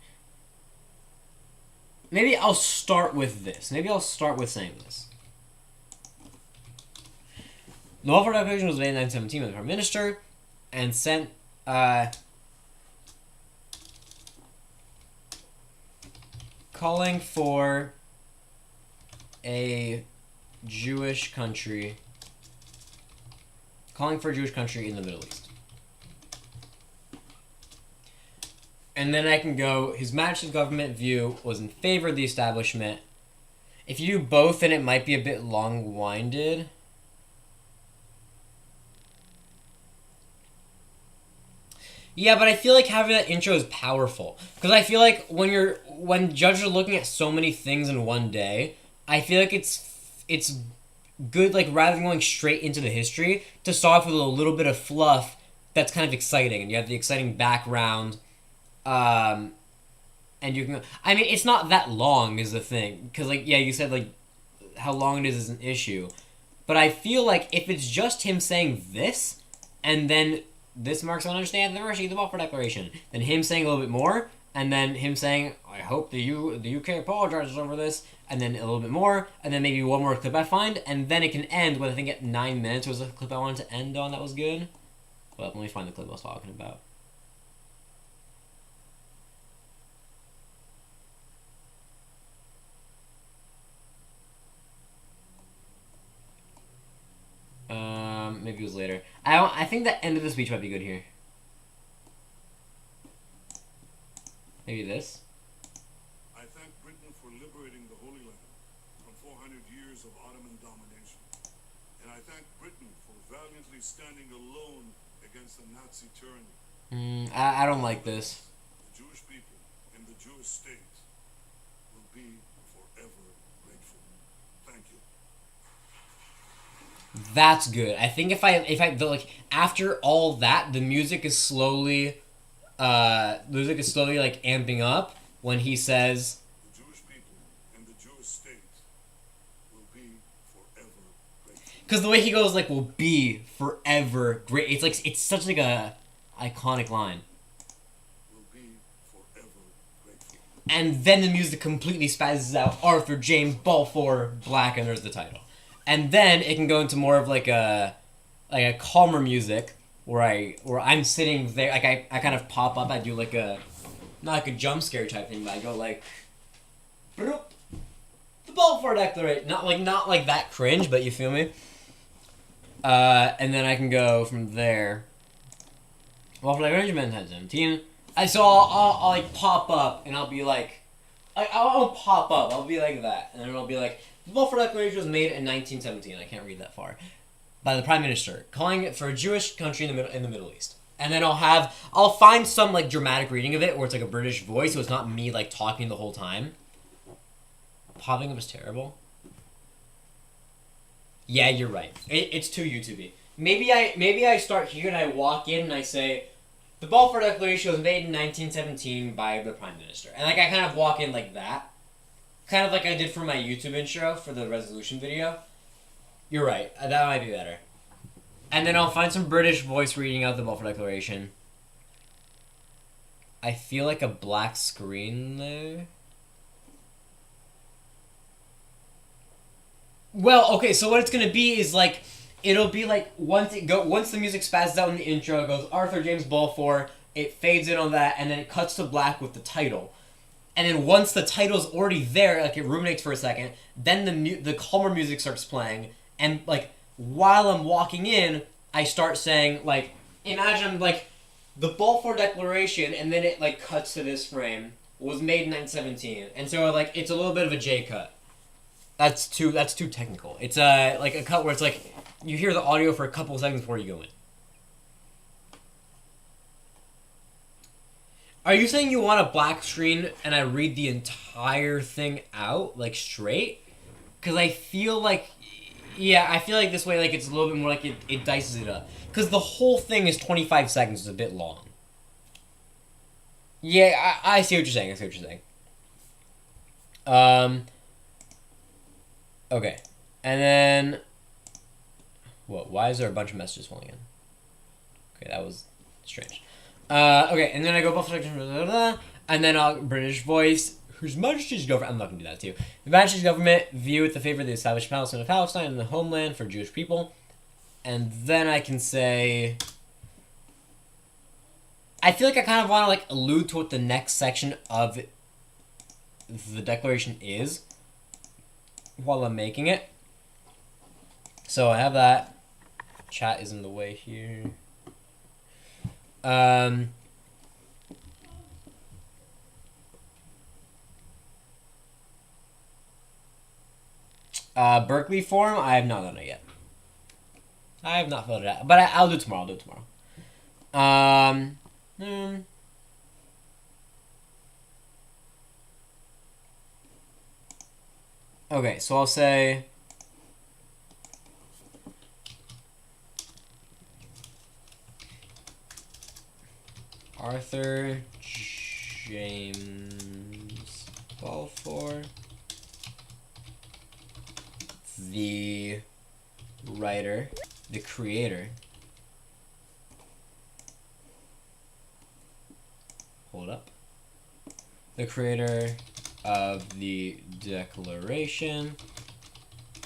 Maybe I'll start with this. Maybe I'll start with saying this. The Balfour Declaration was made in 1917 by the Prime Minister and sent, calling for a Jewish country in the Middle East. And then I can go, His Majesty's government view was in favor of the establishment. If you do both, then it might be a bit long-winded. Yeah, but I feel like having that intro is powerful. Because I feel like when judges are looking at so many things in one day, I feel like it's good, like, rather than going straight into the history, to start off with a little bit of fluff that's kind of exciting. And you have the exciting background. And you can, I mean, it's not that long is the thing, because, like, yeah, you said, like, how long it is an issue, but I feel like if it's just him saying this, and then this marks on understand the mercy of the Balfour Declaration, then him saying a little bit more, and then him saying, I hope the UK apologizes over this, and then a little bit more, and then maybe one more clip I find, and then it can end with, I think, at 9 minutes was a clip I wanted to end on that was good. Well, let me find the clip I was talking about. Maybe it was later. I think the end of the speech might be good here. Maybe this. I thank Britain for liberating the Holy Land from 400 years of Ottoman domination. And I thank Britain for valiantly standing alone against the Nazi tyranny. I don't like this. The Jewish people and the Jewish state will be forever grateful. Thank you. That's good. I think if I like after all that, the music is slowly like amping up when he says The Jewish people and the Jewish state will be forever grateful. Because the way he goes, like, will be forever great. It's like it's such like a iconic line. Will be forever grateful. And then the music completely spazzes out. Arthur James Balfour Black, and there's the title. And then it can go into more of like a calmer music where I'm sitting there, like I kind of pop up. I do like a not like a jump scare type thing, but I go like, Broop, the Balfour Declaration. Not like that cringe, but you feel me. And then I can go from there. Balfour Declaration, 1917. I'll like pop up and I'll be like, I'll pop up. I'll be like that, and then I'll be like, the Balfour Declaration was made in 1917. I can't read that far. By the Prime Minister, calling it for a Jewish country in the Middle East. And then I'll find some like dramatic reading of it where it's like a British voice, so it's not me like talking the whole time. Popping up is terrible. Yeah, you're right. It's too YouTubey. Maybe I start here and I walk in and I say, the Balfour Declaration was made in 1917 by the Prime Minister, and like I kind of walk in like that. Kind of like I did for my YouTube intro for the resolution video. You're right. That might be better. And then I'll find some British voice reading out the Balfour Declaration. I feel like a black screen there. Well, okay, so what it's gonna be is like, it'll be like once the music spazzes out in the intro, it goes Arthur James Balfour, it fades in on that, and then it cuts to black with the title. And then once the title's already there, like, it ruminates for a second, then the calmer music starts playing, and, like, while I'm walking in, I start saying, like, imagine, like, the Balfour Declaration, and then it, like, cuts to this frame, was made in 1917, and so, like, it's a little bit of a J cut. That's too technical. It's, like, a cut where it's, like, you hear the audio for a couple seconds before you go in. Are you saying you want a black screen and I read the entire thing out, like, straight? Because I feel like... Yeah, I feel like this way, like, it's a little bit more like it dices it up. Because the whole thing is 25 seconds. It's a bit long. Yeah, I see what you're saying. Okay. And then... What? Why is there a bunch of messages falling in? Okay, that was strange. Okay, and then I go Buffalo, and then British voice, Whose Majesty's government, I'm not going to do that too. The Majesty's government view with the favor of the established Palestine of Palestine and the homeland for Jewish people. And then I can say, I feel like I kind of want to, like, allude to what the next section of the declaration is while I'm making it. So I have that. Chat is in the way here. Berkeley form, I have not done it yet. I have not filled it out, but I'll do it tomorrow. Okay, so I'll say Arthur James Balfour, the writer, the creator. Hold up. The creator of the Declaration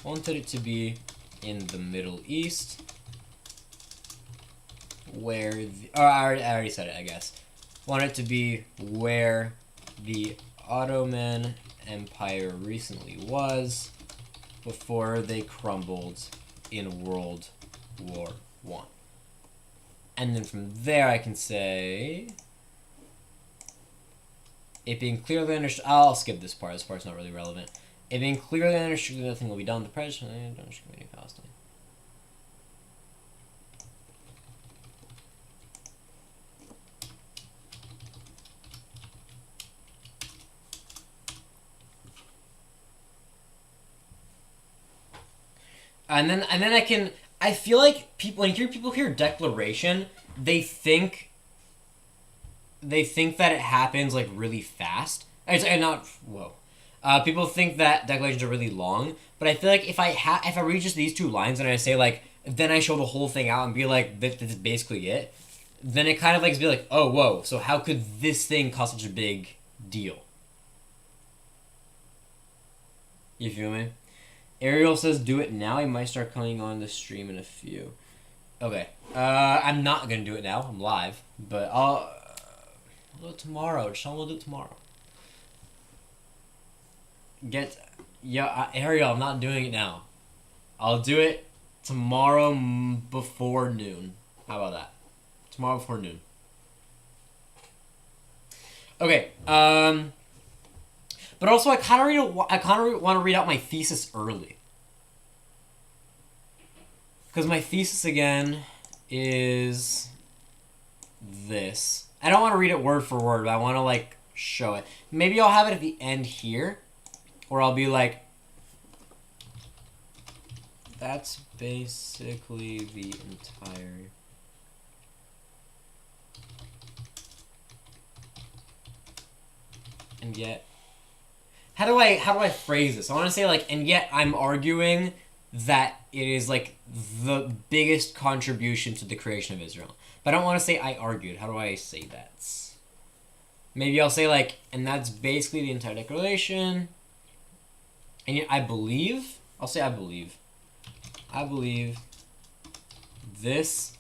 wanted it to be in the Middle East, where I already said it, I guess. Wanted it to be where the Ottoman Empire recently was before they crumbled in World War I. And then from there I can say, it being clearly understood, I'll skip this part, part's not really relevant. It being clearly understood that nothing will be done, the President don't community of Palestine. And then I feel like people, when people hear declaration, they think that it happens, like, really fast. People think that declarations are really long, but I feel like if I read just these two lines and I say, like, then I show the whole thing out and be like, this is basically it, then it kind of, like, be like, oh, whoa, so how could this thing cause such a big deal? You feel me? Ariel says, do it now. I might start coming on the stream in a few. Okay. I'm not going to do it now. I'm live. But I'll do it tomorrow. Sean will do it tomorrow. Ariel, I'm not doing it now. I'll do it tomorrow before noon. How about that? Tomorrow before noon. Okay. But also, I kind of want to read out my thesis early. Because my thesis, again, is this. I don't want to read it word for word, but I want to, like, show it. Maybe I'll have it at the end here. Or I'll be like, that's basically the entire... And yet... How do I phrase this? I want to say, like, and yet I'm arguing that it is, like, the biggest contribution to the creation of Israel. But I don't want to say I argued. How do I say that? Maybe I'll say, like, and that's basically the entire declaration. And yet I believe, I'll say I believe this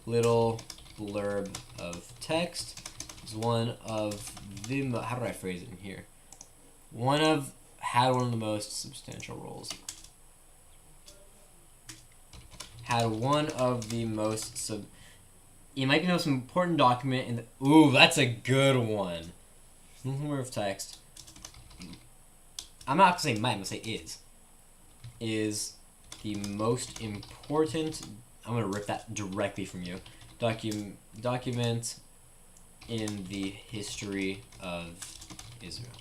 little blurb of text is one of the how do I phrase it in here? Had one of the most substantial roles. Had one of the most it might be the most important document in the ooh, that's a good one. Blurb of text. I'm not gonna say might, I'm gonna say is the most important. I'm gonna rip that directly from you. Document in the history of Israel.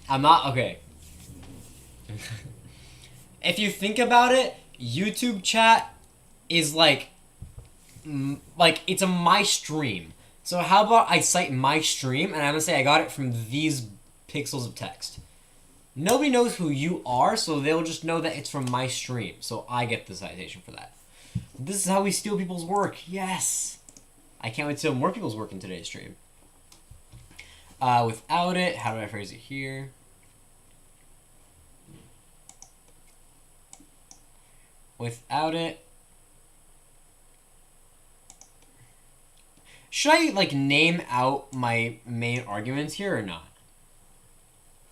I'm not okay. If you think about it, YouTube chat is like it's a my stream. So how about I cite my stream and I'm gonna say I got it from these pixels of text. Nobody knows who you are, so they'll just know that it's from my stream. So I get the citation for that. This is how we steal people's work. Yes! I can't wait to steal more people's work in today's stream. Without it, how do I phrase it here? Without it, should I like name out my main arguments here or not?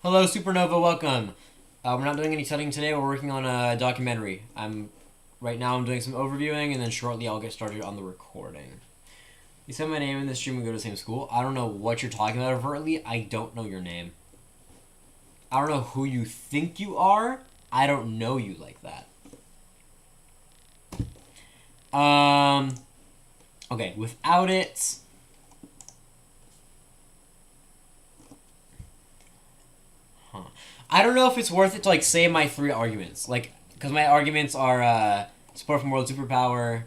Hello, Supernova, welcome. We're not doing any studying today. We're working on a documentary. Right now I'm doing some overviewing, and then shortly I'll get started on the recording. You said my name in the stream and go to the same school. I don't know what you're talking about overtly. I don't know your name. I don't know who you think you are. I don't know you like that. Okay, without it. I don't know if it's worth it to like say my 3 arguments, like, because my arguments are support from world superpower,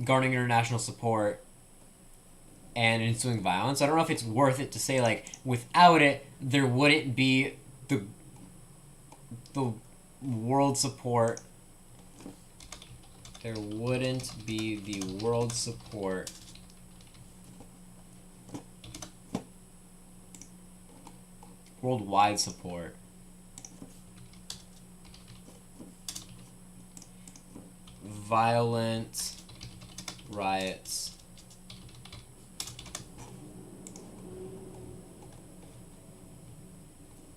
garnering international support, and ensuing violence. I don't know if it's worth it to say like without it there wouldn't be the world support. There wouldn't be the world support worldwide support violent riots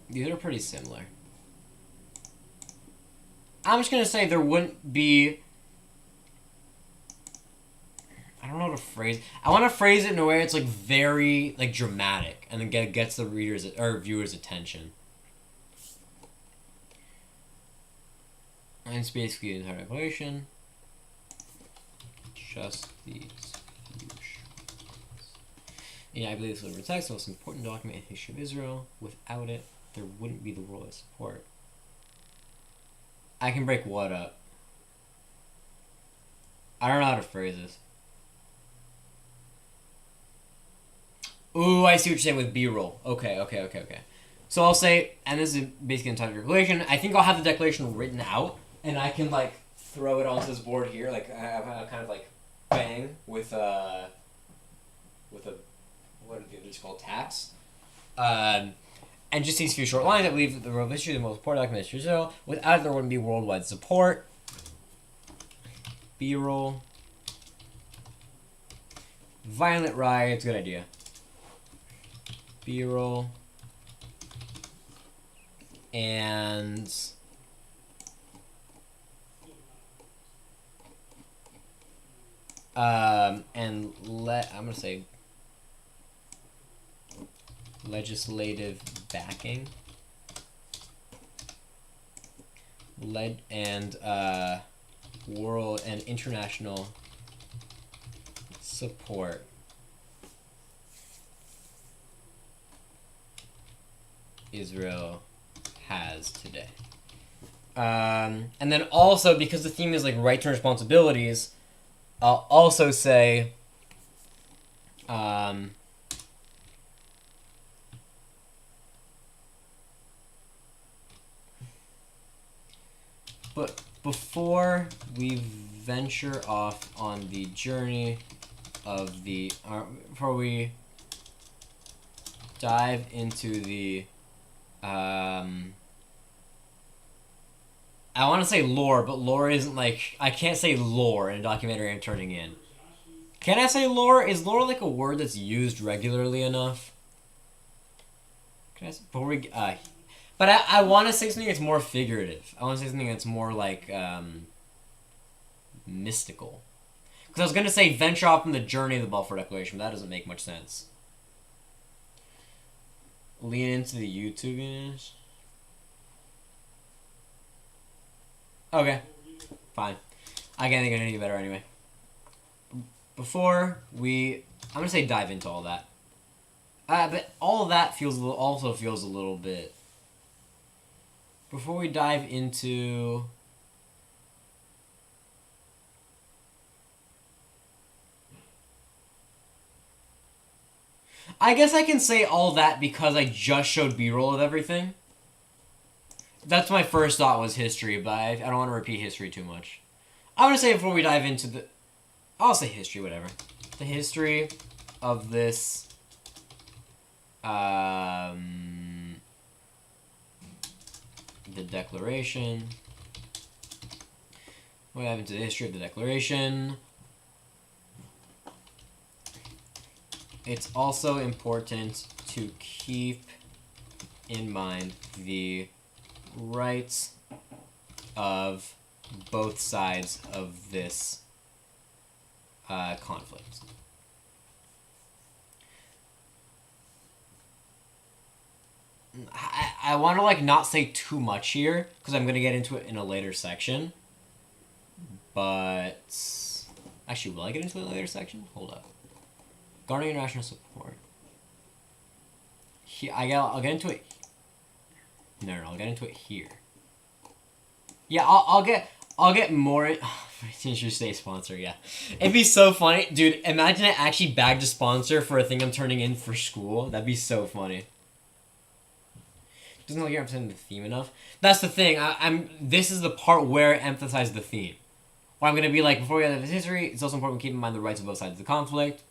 these are pretty similar. I'm just gonna say there wouldn't be. I don't know how to phrase. I want to phrase it in a way it's like very like dramatic, and then gets the readers or viewers' attention. And it's basically the entire declaration. Just these huge. Yeah, I believe this is text, the most important document in the history of Israel. Without it, there wouldn't be the world of support. I can break what up? I don't know how to phrase this. Ooh, I see what you're saying with B-roll. Okay. So I'll say, and this is basically an entire declaration. I think I'll have the declaration written out, and I can like throw it onto this board here, like I kind of like bang with a what are they just called, tax. And just these few short lines. I believe that the world history, the most important document in Israel. Without it, there wouldn't be worldwide support. B-roll. Violent riots. Good idea. B-roll. And I'm gonna say legislative backing. World and international support Israel has today. And then also, because the theme is like rights and responsibilities, I'll also say but before we venture off on the journey of the before we dive into the I want to say lore, but lore isn't like... I can't say lore in a documentary I'm turning in. Can I say lore? Is lore like a word that's used regularly enough? Can I say... Before we... but I want to say something that's more figurative. I want to say something that's more like... mystical. Because I was going to say venture off on the journey of the Balfour Declaration, but that doesn't make much sense. Lean into the YouTubiness. Okay. Fine. I can't think of anything better anyway. Before we... I'm going to say dive into all that. But all of that also feels a little bit... Before we dive into... I guess I can say all that because I just showed B-roll of everything. That's my first thought was history, but I don't want to repeat history too much. I'm going to say before we dive into the... I'll say history, whatever. The history of this... the Declaration. We'll dive into the history of the Declaration. It's also important to keep in mind the rights of both sides of this conflict. I want to like not say too much here because I'm gonna get into it in a later section. But actually, will I get into it in a later section? Hold up. Garnering international support. I'll get into it. No, I'll get into it here. Yeah, I'll get more. Teacher State sponsor, yeah. It'd be so funny, dude. Imagine I actually bagged a sponsor for a thing I'm turning in for school. That'd be so funny. Doesn't look like you're emphasizing the theme enough. That's the thing. This is the part where I emphasize the theme. Where I'm gonna be like, before we get into this history, it's also important to keep in mind the rights of both sides of the conflict.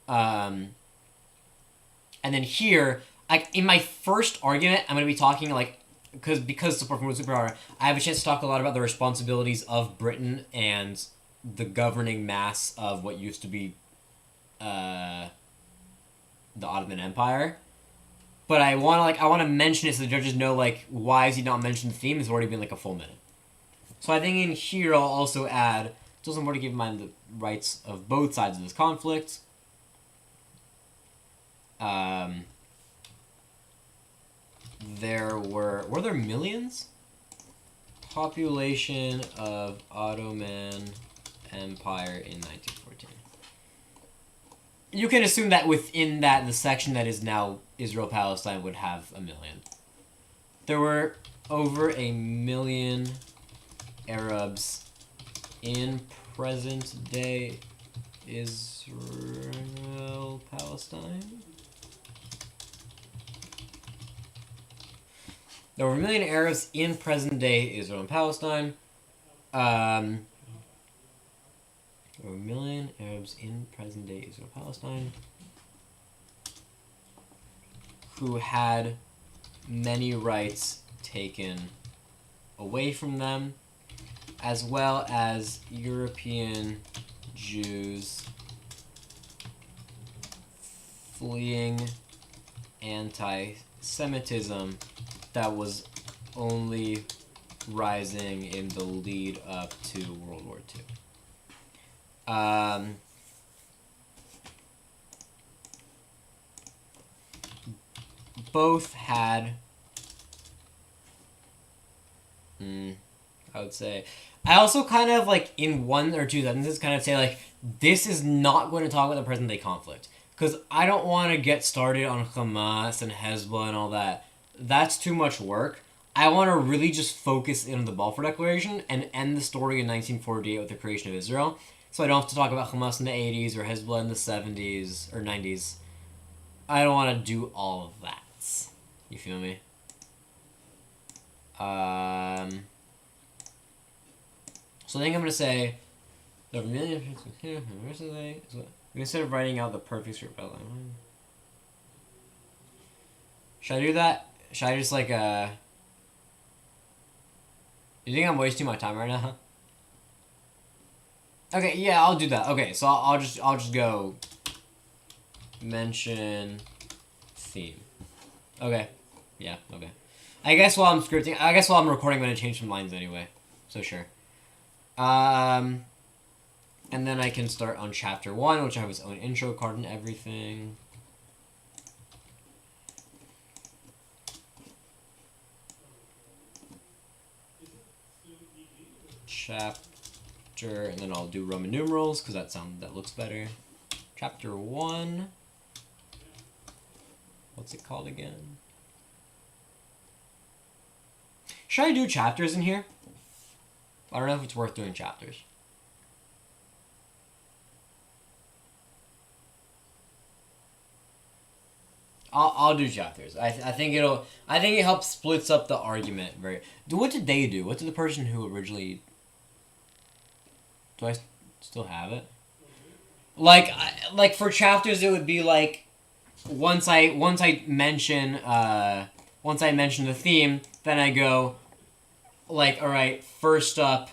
And then here, like in my first argument, I'm gonna be talking like because support from superpower, I have a chance to talk a lot about the responsibilities of Britain and the governing mass of what used to be the Ottoman Empire. But I want to mention it so the judges know like why is he not mentioned the theme? It's already been like a full minute. So I think in here I'll also add it's also important to keep in mind the rights of both sides of this conflict. Were there millions? Population of Ottoman Empire in 1914. You can assume that within that, the section that is now Israel-Palestine would have 1 million. There were over 1 million Arabs in present-day Israel-Palestine. There were 1 million Arabs in present-day Israel and Palestine. There were 1 million Arabs in present-day Israel and Palestine who had many rights taken away from them, as well as European Jews fleeing anti-Semitism that was only rising in the lead up to World War II. Both had, I would say, I also kind of like in 1 or 2 sentences kind of say like, this is not going to talk about the present day conflict. Because I don't want to get started on Hamas and Hezbollah and all that. That's too much work. I want to really just focus in on the Balfour Declaration and end the story in 1948 with the creation of Israel. So I don't have to talk about Hamas in the 80s or Hezbollah in the 70s or 90s. I don't want to do all of that. You feel me? So I think I'm going to say, instead of writing out the perfect script outline. Should I do that? Should I just like You think I'm wasting my time right now? Okay, yeah, I'll do that. Okay, so I'll just go mention theme. Okay. Yeah, okay. I guess while I'm recording, I'm gonna change some lines anyway. So sure. And then I can start on chapter 1, which I have its own intro card and everything. Chapter, and then I'll do Roman numerals because that looks better. Chapter 1. What's it called again? Should I do chapters in here? I don't know if it's worth doing chapters. I'll do chapters. I think it helps splits up the argument very. What did they do? What did the person who originally? Do I still have it? Like for chapters, it would be like once I mention the theme, then I go like, all right, first up,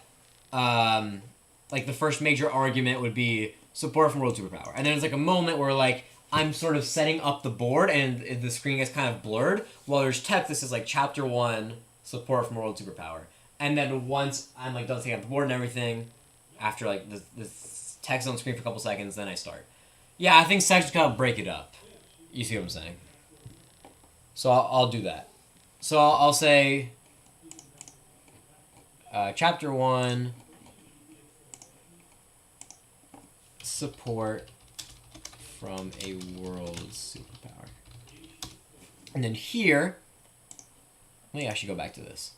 like the first major argument would be support from world superpower, and then there's like a moment where like I'm sort of setting up the board and the screen gets kind of blurred while there's text that says like chapter 1 support from world superpower, and then once I'm like done setting up the board and everything, after like the text on the screen for a couple seconds, then I start. Yeah, I think sections kind of break it up. You see what I'm saying? So I'll do that. So I'll say chapter 1 support from a world superpower. And then here, let me actually go back to this.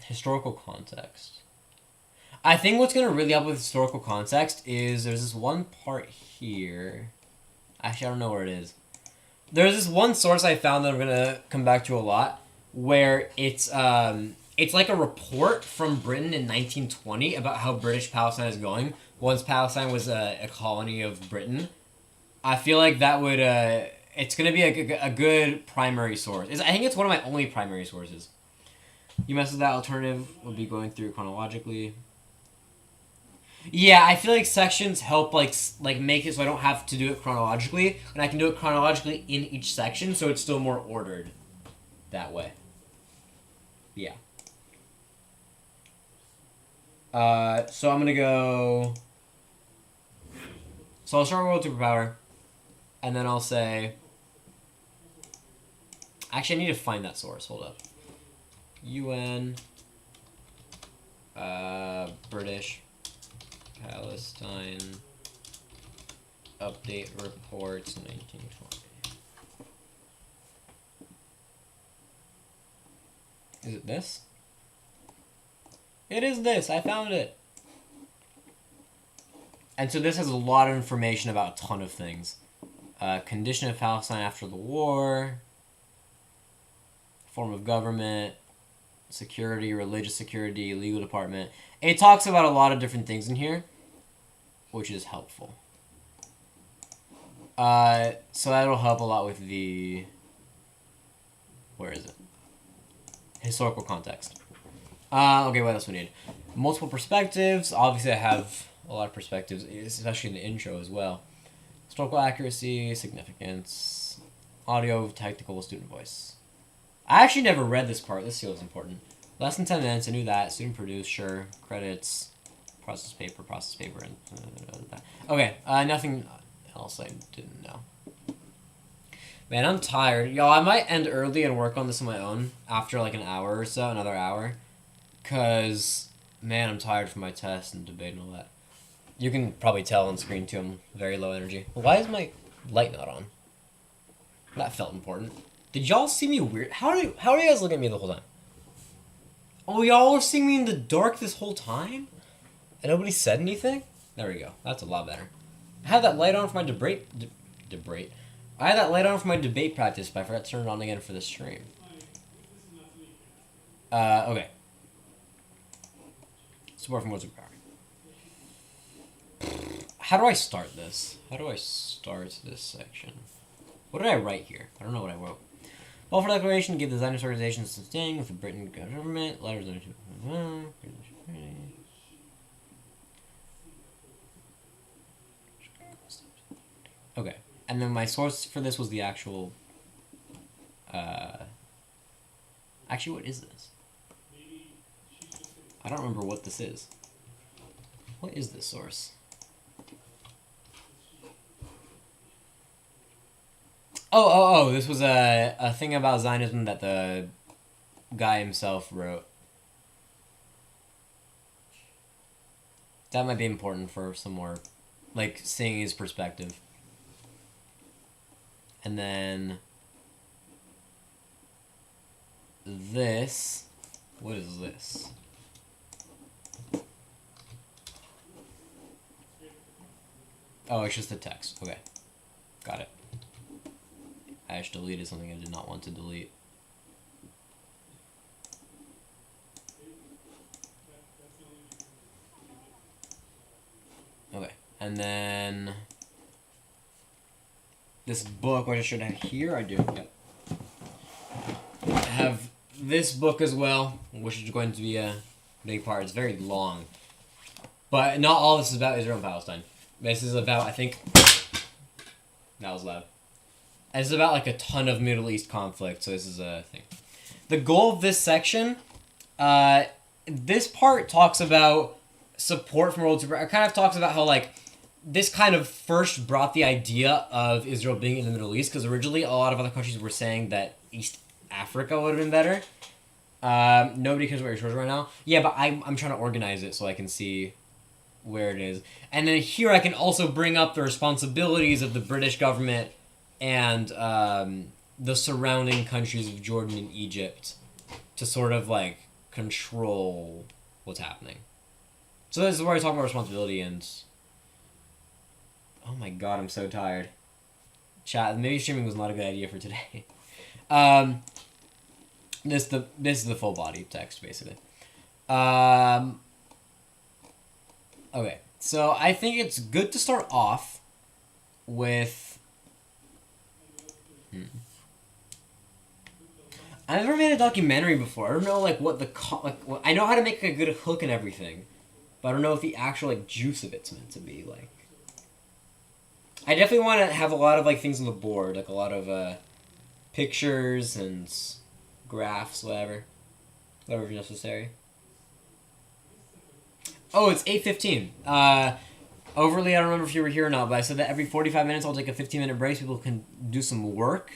Historical context. I think what's going to really help with historical context is there's this one part here. Actually, I don't know where it is. There's this one source I found that I'm going to come back to a lot where it's like a report from Britain in 1920 about how British Palestine is going once Palestine was a colony of Britain. I feel like that would it's going to be a good primary source. I think it's one of my only primary sources. You mess with that alternative, we'll be going through chronologically. Yeah, I feel like sections help like make it so I don't have to do it chronologically, and I can do it chronologically in each section, so it's still more ordered that way. Yeah. So I'm gonna go. So I'll start with world superpower, and then I'll say. Actually, I need to find that source. Hold up. UN. British. Palestine. Update reports 1920. Is it this? It is this. I found it. And so this has a lot of information about a ton of things. Condition of Palestine after the war. Form of government. Security, religious security, legal department. It talks about a lot of different things in here, which is helpful. So that'll help a lot with the... Where is it? Historical context. Okay, what else we need? Multiple perspectives. Obviously, I have a lot of perspectives, especially in the intro as well. Historical accuracy, significance, audio, technical, student voice. I actually never read this part. This feels important. Less than 10 minutes. I knew that. Student produced, sure. Credits, process paper, and... Okay, nothing else I didn't know. Man, I'm tired. Y'all, I might end early and work on this on my own after like an hour or so, another hour. Because, man, I'm tired from my test and debate and all that. You can probably tell on screen, too, I'm very low energy. Why is my light not on? That felt important. Did y'all see me weird? How are you guys looking at me the whole time? Oh, y'all were seeing me in the dark this whole time? And nobody said anything? There we go. That's a lot better. I had that light on for my debate. I had that light on for my debate practice, but I forgot to turn it on again for the stream. Okay. Support from world superpower. How do I start this? How do I start this section? What did I write here? I don't know what I wrote. Balfour Declaration gave the Zionist organizations sustaining with the Britain government. Letters of... Okay. And then my source for this was the actual... Actually, what is this? I don't remember what this is. What is this source? Oh, this was a thing about Zionism that the guy himself wrote. That might be important for some more, like, seeing his perspective. And then... this... what is this? Oh, it's just the text. Okay. Got it. I just deleted something I did not want to delete. Okay. And then... this book, which I should have here, I do. Yep. I have this book as well, which is going to be a big part. It's very long. But not all this is about Israel and Palestine. This is about, I think... that was loud. This is about, like, a ton of Middle East conflict, so this is a thing. The goal of this section, this part talks about support from World Super... it kind of talks about how, like, this kind of first brought the idea of Israel being in the Middle East, because originally a lot of other countries were saying that East Africa would have been better. Nobody cares what your shores right now. Yeah, but I'm trying to organize it so I can see where it is. And then here I can also bring up the responsibilities of the British government and the surrounding countries of Jordan and Egypt to sort of, like, control what's happening. So this is where I talk about responsibility and... oh my god, I'm so tired. Chat, maybe streaming was not a good idea for today. This is the full body text, basically. Okay, so I think it's good to start off with... I've never made a documentary before. I don't know, like, what the... I know how to make a good hook and everything, but I don't know if the actual, like, juice of it's meant to be, like... I definitely want to have a lot of, like, things on the board, like a lot of pictures and graphs, whatever is necessary. Oh, it's 8:15. Overly, I don't remember if you were here or not, but I said that every 45 minutes I'll take a 15-minute break so people can do some work.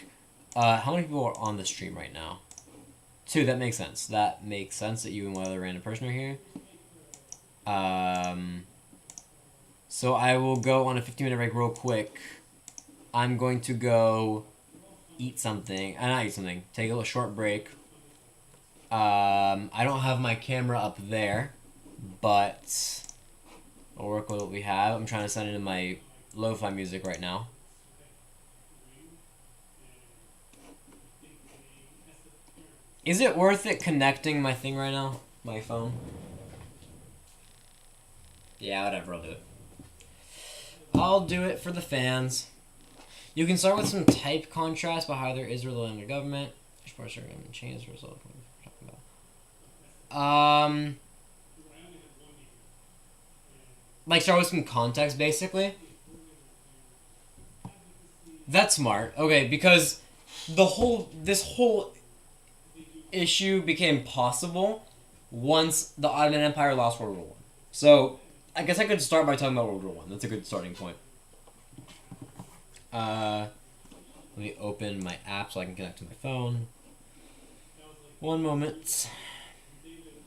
How many people are on the stream right now? 2, that makes sense. That makes sense that you and one other random person are here. So I will go on a 15-minute break real quick. I'm going to go eat something. Not eat something. Take a little short break. I don't have my camera up there, but I'll work with what we have. I'm trying to send it in my lo-fi music right now. Is it worth it connecting my thing right now? My phone? Yeah, whatever, I'll do it. I'll do it for the fans. You can start with some type contrast about how there is Israel and their government. Which parts are going to change the result we're talking about. Like, start with some context, basically. That's smart. Okay, because this whole issue became possible once the Ottoman Empire lost World War I. So, I guess I could start by talking about World War I. That's a good starting point. Let me open my app so I can connect to my phone. One moment.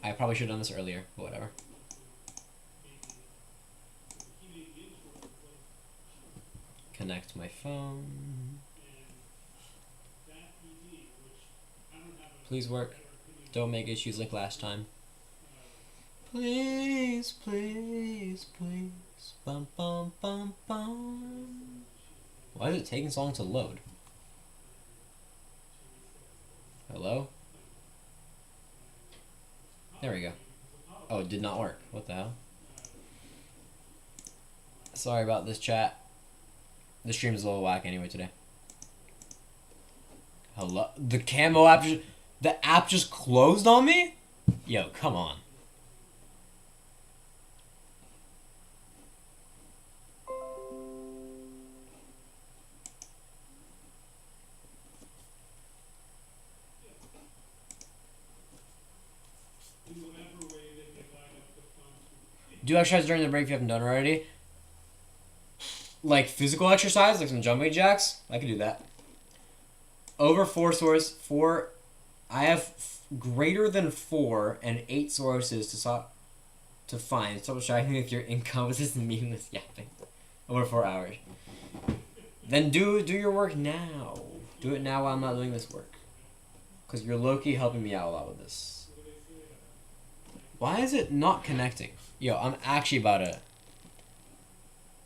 I probably should have done this earlier, but whatever. Connect my phone. Please work. Don't make issues like last time. Please, please, please. Bum, bum, bum, bum. Why is it taking so long to load? Hello? There we go. Oh, it did not work. What the hell? Sorry about this, chat. The stream's a little whack anyway today. Hello? The camo app the app just closed on me? Yo, come on. Do exercise during the break if you haven't done already. Like physical exercise, like some jumping jacks. I could do that. Over 4 source, 4. I have greater than 4 and 8 sources to find. Stop distracting me with your inconsistent meaningless yapping. Over 4 hours. Then do your work now. Do it now while I'm not doing this work. Because you're low-key helping me out a lot with this. Why is it not connecting? Yo, I'm actually about to...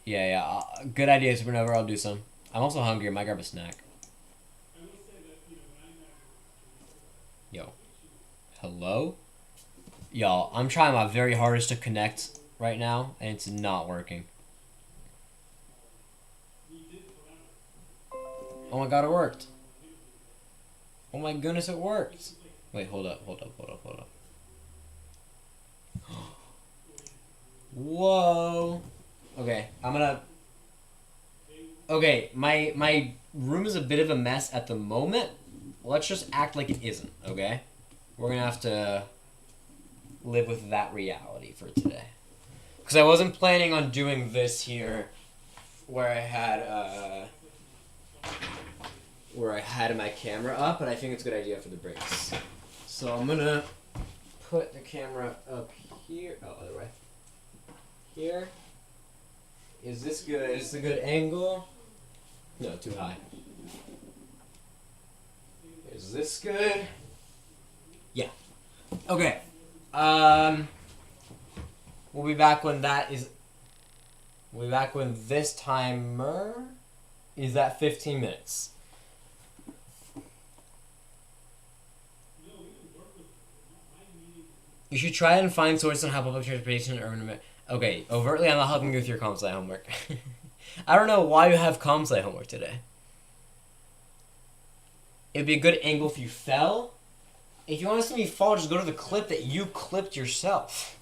Yeah. Good idea, Supernova. I'll do some. I'm also hungry. I might grab a snack. Yo. Hello? Y'all, I'm trying my very hardest to connect right now, and it's not working. Oh my god, it worked. Oh my goodness, it worked. Wait, hold up. Whoa. Okay, Okay, my room is a bit of a mess at the moment. Let's just act like it isn't, okay? We're gonna have to live with that reality for today. Because I wasn't planning on doing this here where I had my camera up, but I think it's a good idea for the breaks. So I'm gonna put the camera up here. Oh, other way. Here. Is this good? Is this a good angle? No, too high. Is this good? Yeah. Okay. We'll be back when this timer is at 15 minutes. You should try and find sources on how public transportation and urban... Okay, overtly I'm not helping you with your comp sci homework. I don't know why you have comp sci homework today. It'd be a good angle if you fell. If you want to see me fall, just go to the clip that you clipped yourself.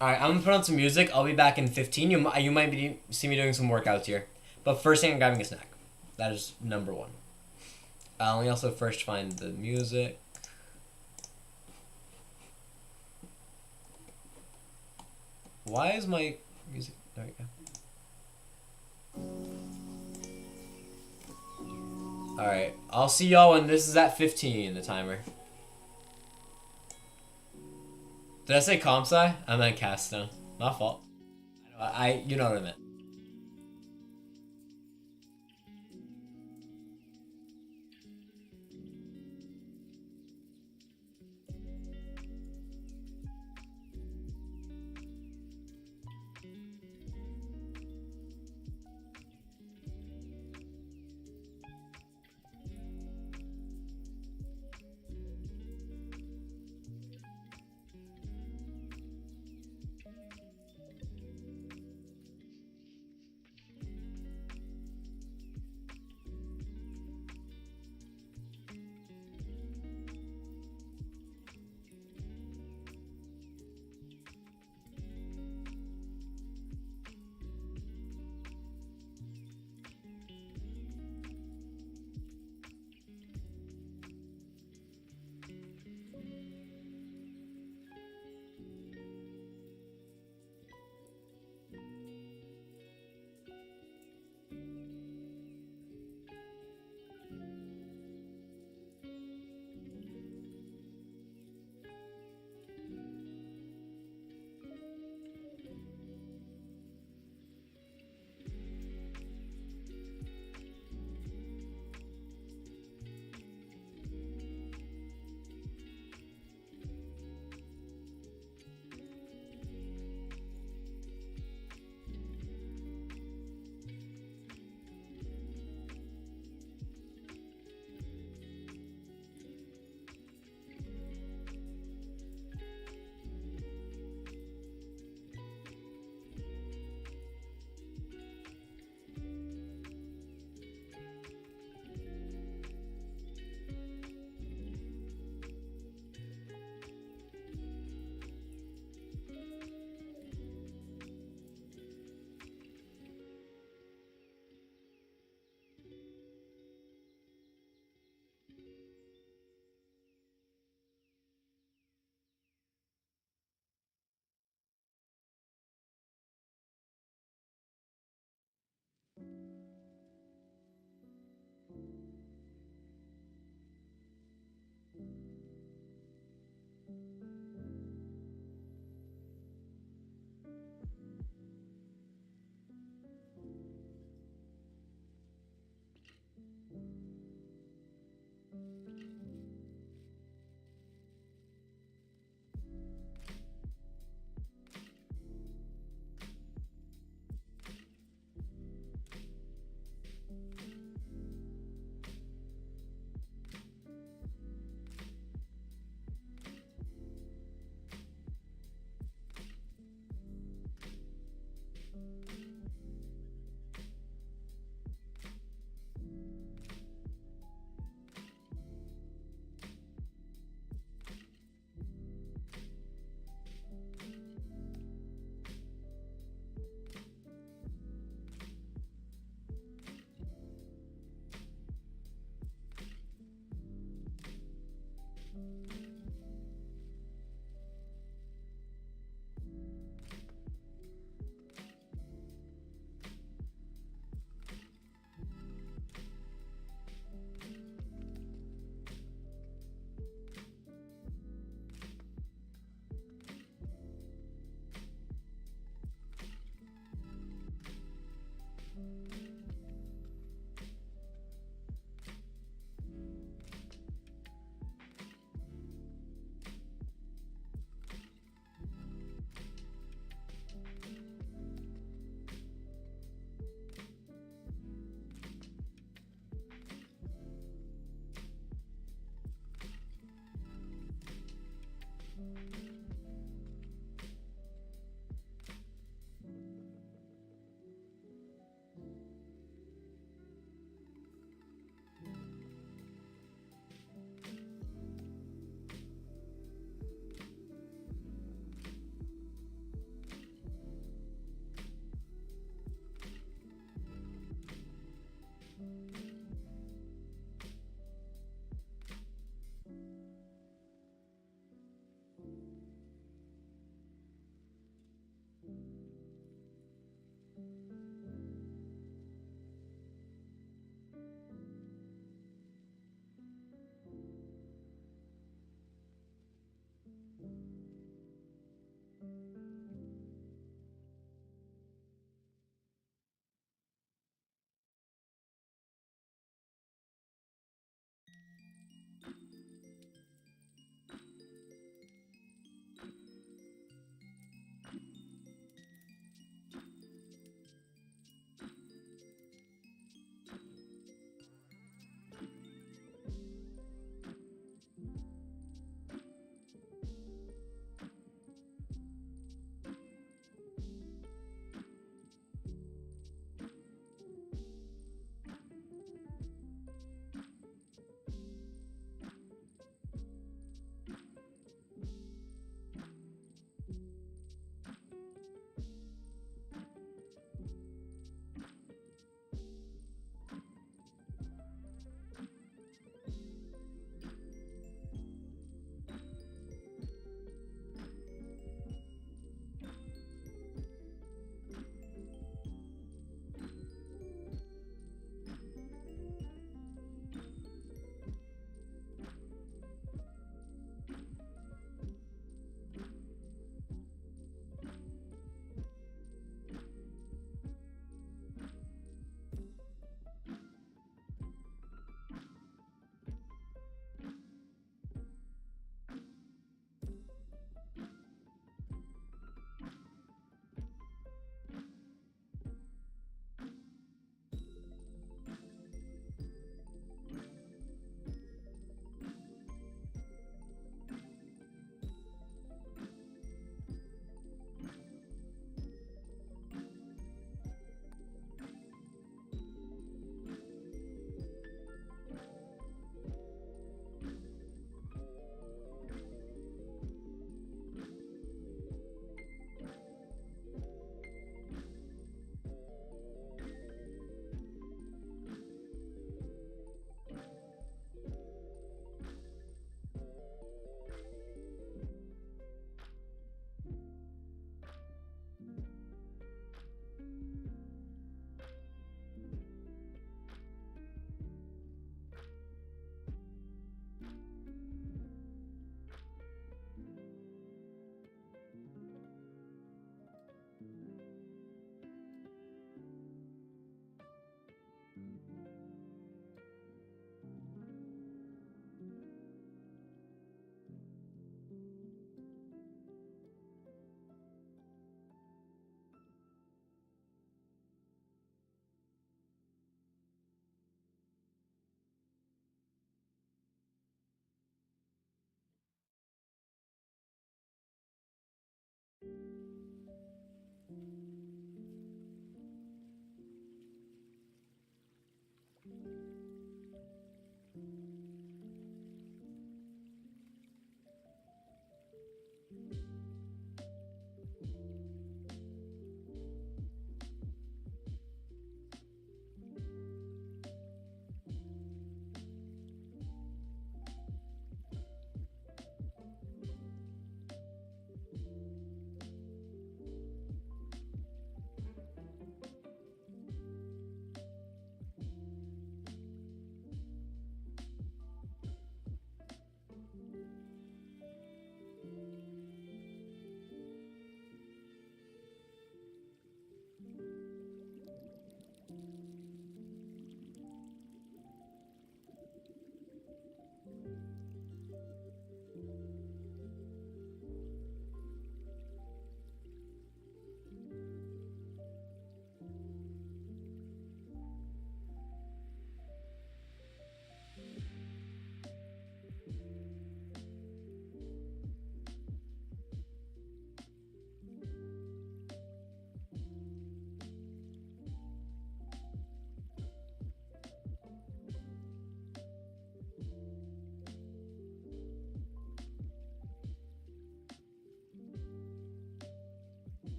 Alright, I'm going to put on some music. I'll be back in 15. You might see me doing some workouts here. But first thing, I'm grabbing a snack. That is number 1. Let me also first find the music. Why is my music... There we go. Alright, I'll see y'all when this is at 15, the timer. Did I say comp sci? I meant cast stone. My fault. You know what I meant.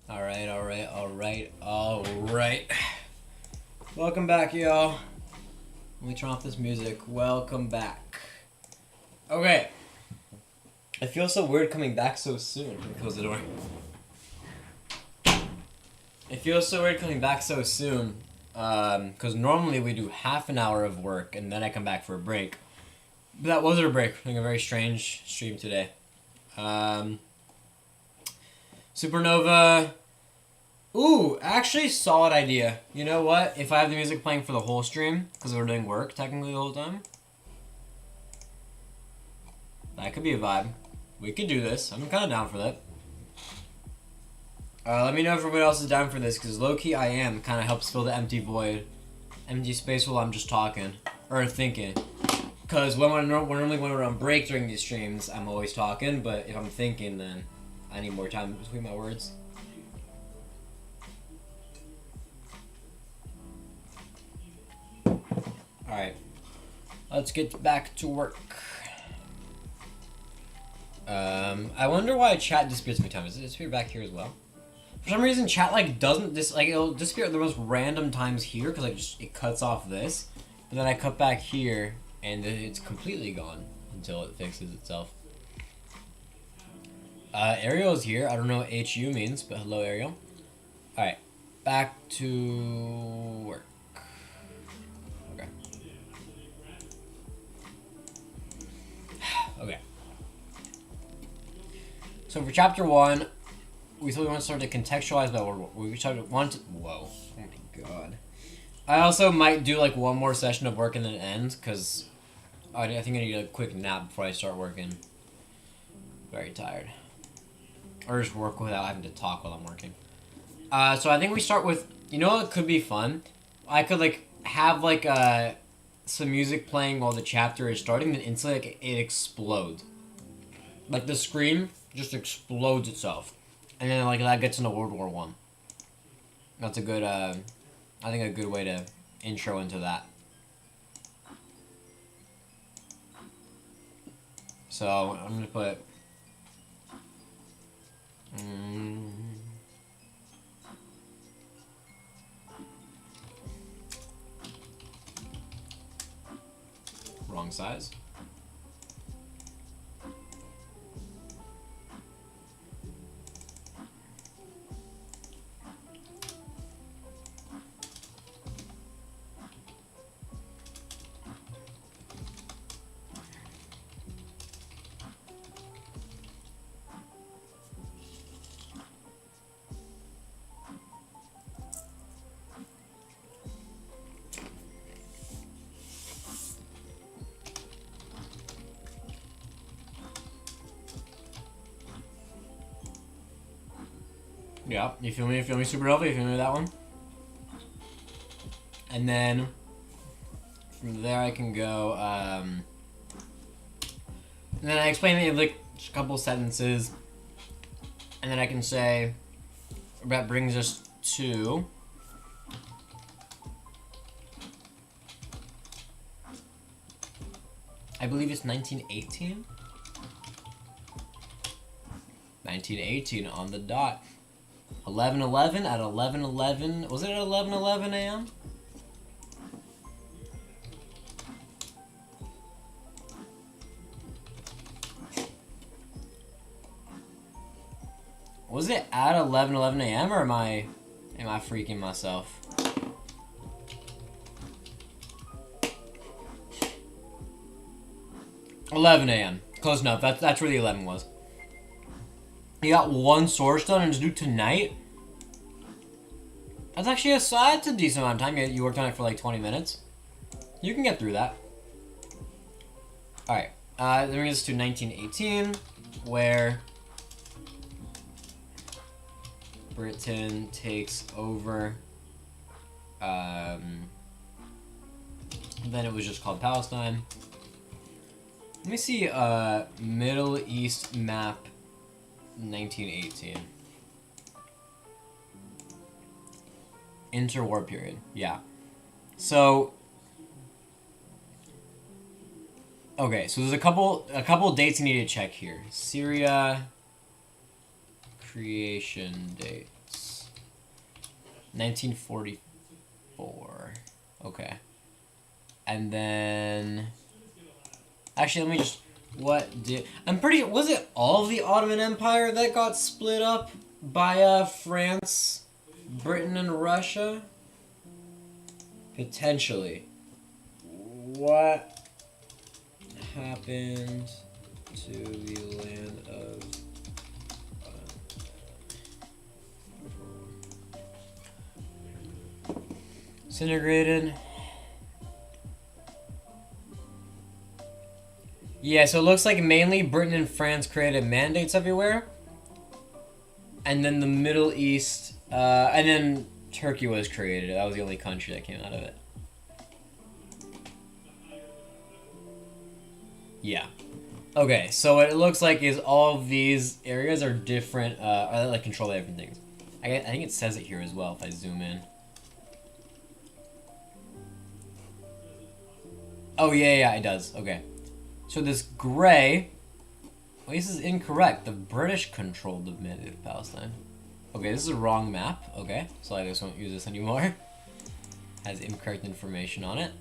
Alright. Welcome back, y'all. Let me turn off this music. Welcome back. Okay. I feel so weird coming back so soon. Let me close the door. It feels so weird coming back so soon. Because normally we do half an hour of work and then I come back for a break. But that wasn't a break. Doing a very strange stream today. Supernova. Ooh, actually solid idea. You know what? If I have the music playing for the whole stream, because we're doing work technically the whole time, that could be a vibe. We could do this. I'm kind of down for that. Let me know if everybody else is down for this, because low-key I am. Kind of helps fill the empty void. Empty space while I'm just talking. Or thinking. Because normally when we're on break during these streams, I'm always talking, but if I'm thinking, then I need more time between my words. Alright. Let's get back to work. I wonder why chat disappears every time. Does it disappear back here as well? For some reason, chat doesn't it'll disappear at the most random times here because it cuts off this, but then I cut back here and it's completely gone until it fixes itself. Ariel is here. I don't know what HU means, but hello, Ariel. All right, back to work. Okay. Okay. So for chapter 1. We thought we want to start to contextualize that word. We started whoa. Oh my god. I also might do one more session of work and then end, because I think I need a quick nap before I start working. Very tired. Or just work without having to talk while I'm working. So I think we start with, you know what could be fun? I could have some music playing while the chapter is starting, then instantly it explodes. The screen just explodes itself. And then that gets into World War I. That's a good I think a good way to intro into that. So I'm gonna put wrong size. Yeah, you feel me? You feel me, Supernova? You feel me with that one? And then from there I can go, and then I explain it in a couple sentences, and then I can say, that brings us to I believe it's 1918? 1918 on the dot. 11:11 at 11:11. Was it at 11:11 a.m.? Was it at 11:11 a.m. or am I freaking myself? $11 a.m. Close enough. That's where the 11 was. You got one source done and it's due tonight? That's actually that's a decent amount of time. You worked on it for 20 minutes. You can get through that. Alright. Then we get to 1918, where Britain takes over. Then it was just called Palestine. Let me see, Middle East map, 1918. Interwar period, yeah. So, okay, so there's a couple dates you need to check here. Syria, creation dates. 1944. Okay. And then... Actually, let me just... What did... I'm pretty... Was it all of the Ottoman Empire that got split up by France, Britain, and Russia? Potentially. What happened to the land of... disintegrated. Yeah, so it looks like mainly Britain and France created mandates everywhere. And then the Middle East, and then Turkey was created. That was the only country that came out of it. Yeah. Okay, so what it looks like is all of these areas are different, are like controlled by different things. I think it says it here as well if I zoom in. Oh, yeah, it does. Okay. So this gray... Well, this is incorrect. The British controlled the mandate of Palestine. Okay, this is a wrong map. Okay, so I just won't use this anymore. Has incorrect information on it.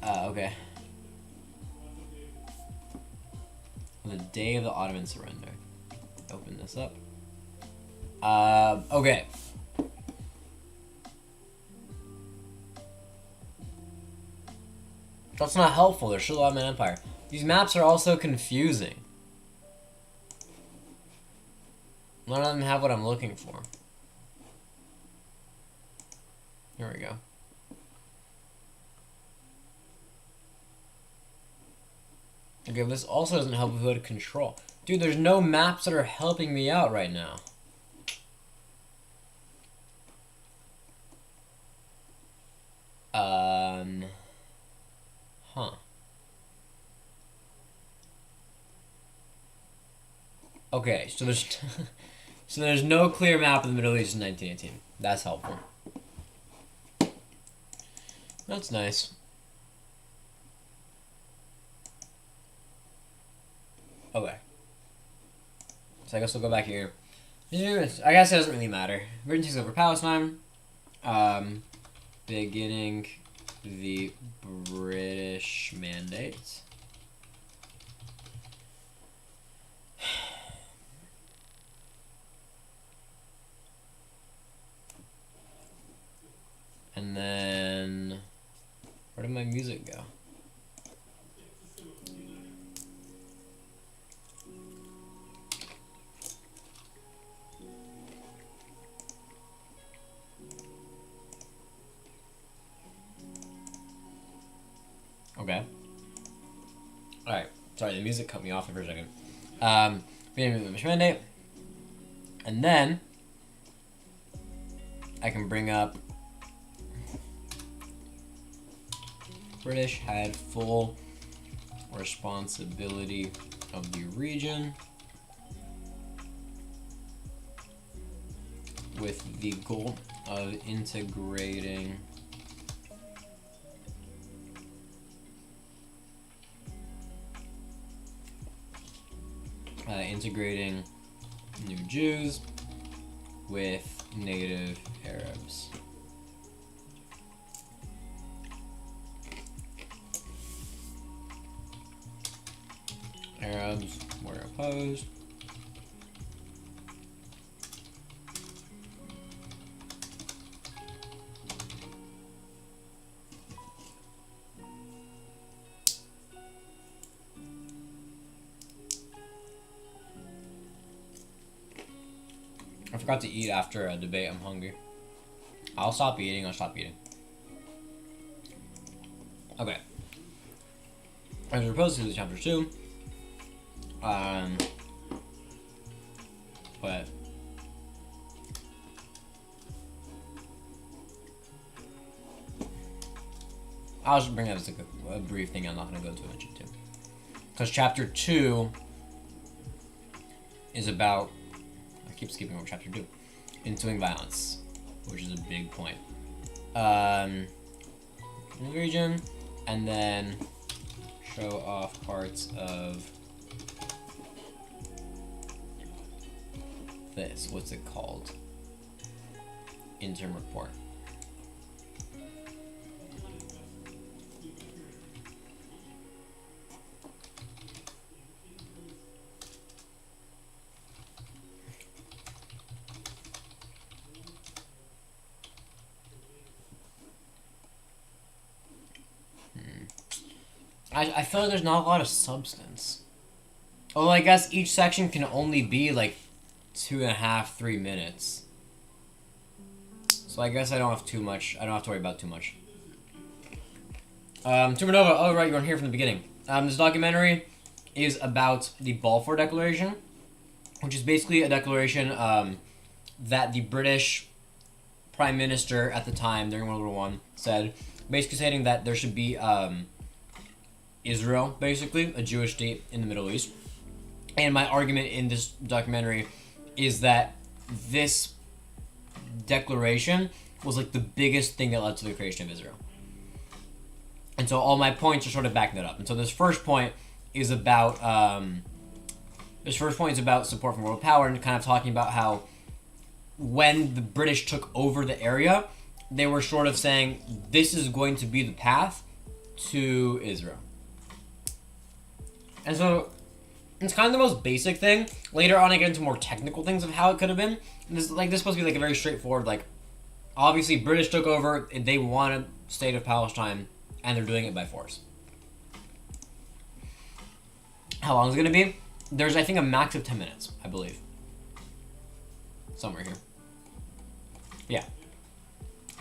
Okay. The day of the Ottoman surrender. Open this up. Okay. That's not helpful. There's still Ottoman Empire. These maps are also confusing. None of them have what I'm looking for. Here we go. Okay, but this also doesn't help with who had control. Dude, there's no maps that are helping me out right now. Huh. Okay, so there's so there's no clear map of the Middle East in 1918. That's helpful. That's nice. Okay. So I guess we'll go back here. I guess it doesn't really matter. Britain takes over Palestine. Beginning the British Mandate. And then... Where did my music go? Okay. Alright. Sorry, the music cut me off for a second. Beginning of the British Mandate. And then... I can bring up... British had full responsibility of the region with the goal of integrating new Jews with native Arabs. Arabs were opposed. I forgot to eat after a debate. I'm hungry. I'll stop eating. Okay. As opposed to the chapter 2. But I'll just bring that as a brief thing. I'm not going to go too much into, because chapter 2 is about, I keep skipping over chapter 2, ensuing violence, which is a big point. In the region, and then show off parts of this. What's it called? Interim report. I feel like there's not a lot of substance. Oh, I guess each section can only be like 2.5, 3 minutes. So I guess I don't have too much. I don't have to worry about too much. Tumanova. Oh right, you weren't here from the beginning. This documentary is about the Balfour Declaration, which is basically a declaration that the British Prime Minister at the time during World War I said, basically stating that there should be Israel, basically, a Jewish state in the Middle East. And my argument in this documentary is that this declaration was like the biggest thing that led to the creation of Israel. And so all my points are sort of backing that up. And so this first point is about support from world power, and kind of talking about how when the British took over the area, they were sort of saying this is going to be the path to Israel. And so it's kind of the most basic thing. Later on, I get into more technical things of how it could have been. And this is supposed to be like a very straightforward, like, obviously British took over, and they want a state of Palestine, and they're doing it by force. How long is it going to be? There's, I think, a max of 10 minutes, I believe. Somewhere here. Yeah.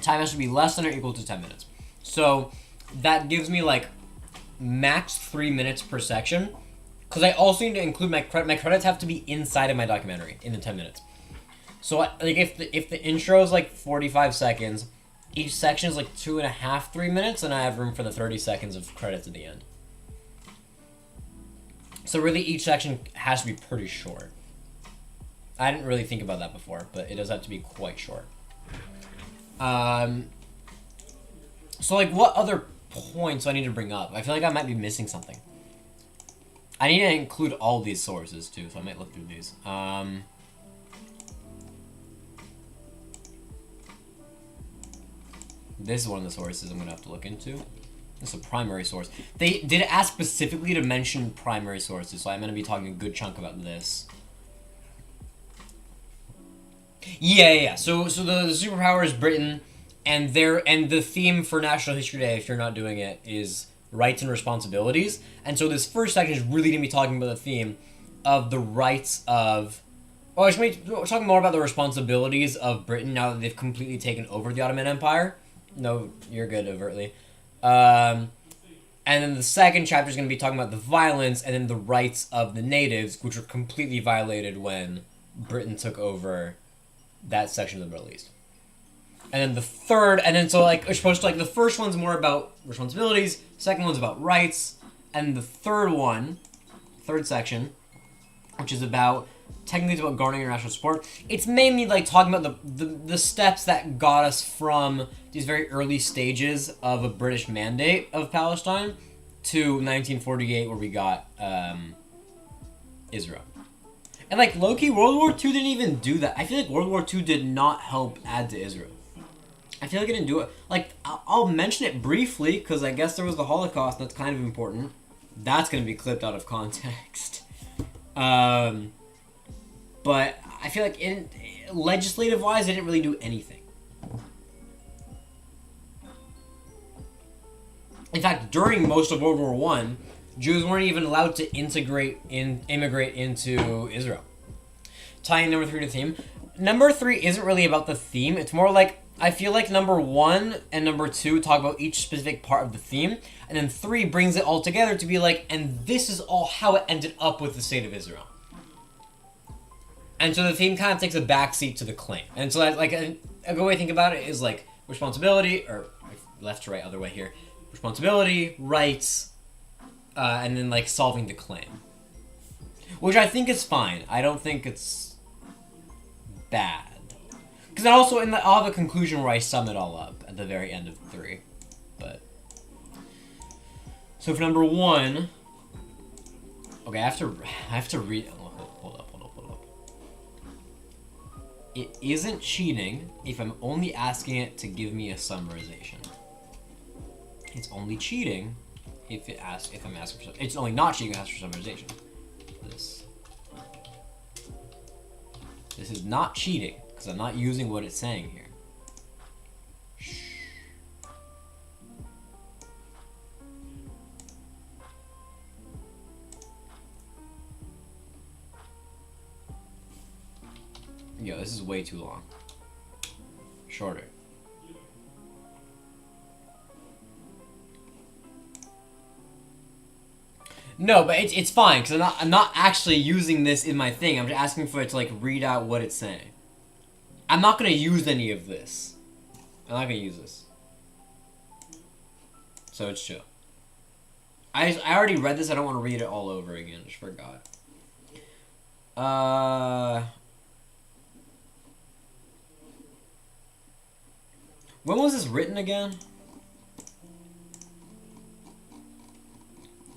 Time has to be less than or equal to 10 minutes. So that gives me like max 3 minutes per section, because I also need to include my credits have to be inside of my documentary in the 10 minutes. So like if the intro is like 45 seconds, each section is like 2.5, 3 minutes, and I have room for the 30 seconds of credits at the end. So really each section has to be pretty short. I didn't really think about that before, but it does have to be quite short. So like what other points do I need to bring up? I feel like I might be missing something. I need to include all these sources too, so I might look through these. This is one of the sources I'm going to have to look into. This is a primary source. They did ask specifically to mention primary sources, so I'm going to be talking a good chunk about this. Yeah. So the superpower is Britain, and the theme for National History Day, if you're not doing it, is rights and responsibilities. And so this first section is really going to be talking about the theme of the rights of... Oh, it's going to be talking more about the responsibilities of Britain now that they've completely taken over the Ottoman Empire. No, you're good, overtly. And then the second chapter is going to be talking about the violence and then the rights of the natives, which were completely violated when Britain took over that section of the Middle East. And then the third, and then so like, we're supposed to like, the first one's more about responsibilities, second one's about rights, and the third section, which is about, technically it's about garnering international support. It's mainly like talking about the steps that got us from these very early stages of a British mandate of Palestine to 1948, where we got Israel. And like low-key, World War II didn't even do that. I feel like World War II did not help add to Israel. I feel like it didn't do it. Like, I'll mention it briefly, because I guess there was the Holocaust, and that's kind of important. That's going to be clipped out of context. But I feel like legislative-wise, it didn't really do anything. In fact, during most of World War I, Jews weren't even allowed to immigrate into Israel. Tying number 3 to theme. Number 3 isn't really about the theme. It's more like, I feel like number 1 and number 2 talk about each specific part of the theme, and then 3 brings it all together to be like, and this is all how it ended up with the state of Israel. And so the theme kind of takes a backseat to the claim. And so that, like, a good way to think about it is like responsibility, or left to right, other way here. Responsibility, rights, and then like solving the claim. Which I think is fine. I don't think it's bad. Because also I'll have a conclusion where I sum it all up at the very end of 3. But so for number 1, okay, I have to read. Hold up. It isn't cheating if I'm only asking it to give me a summarization. It's only cheating if I'm asking for. It's only not cheating if it asks for summarization. This is not cheating because I'm not using what it's saying here. Shh. Yo, this is way too long. Shorter. No, but it's fine because I'm not actually using this in my thing. I'm just asking for it to like read out what it's saying. I'm not gonna use any of this. I'm not gonna use this. So it's chill. I already read this. I don't want to read it all over again. Just forgot. When was this written again?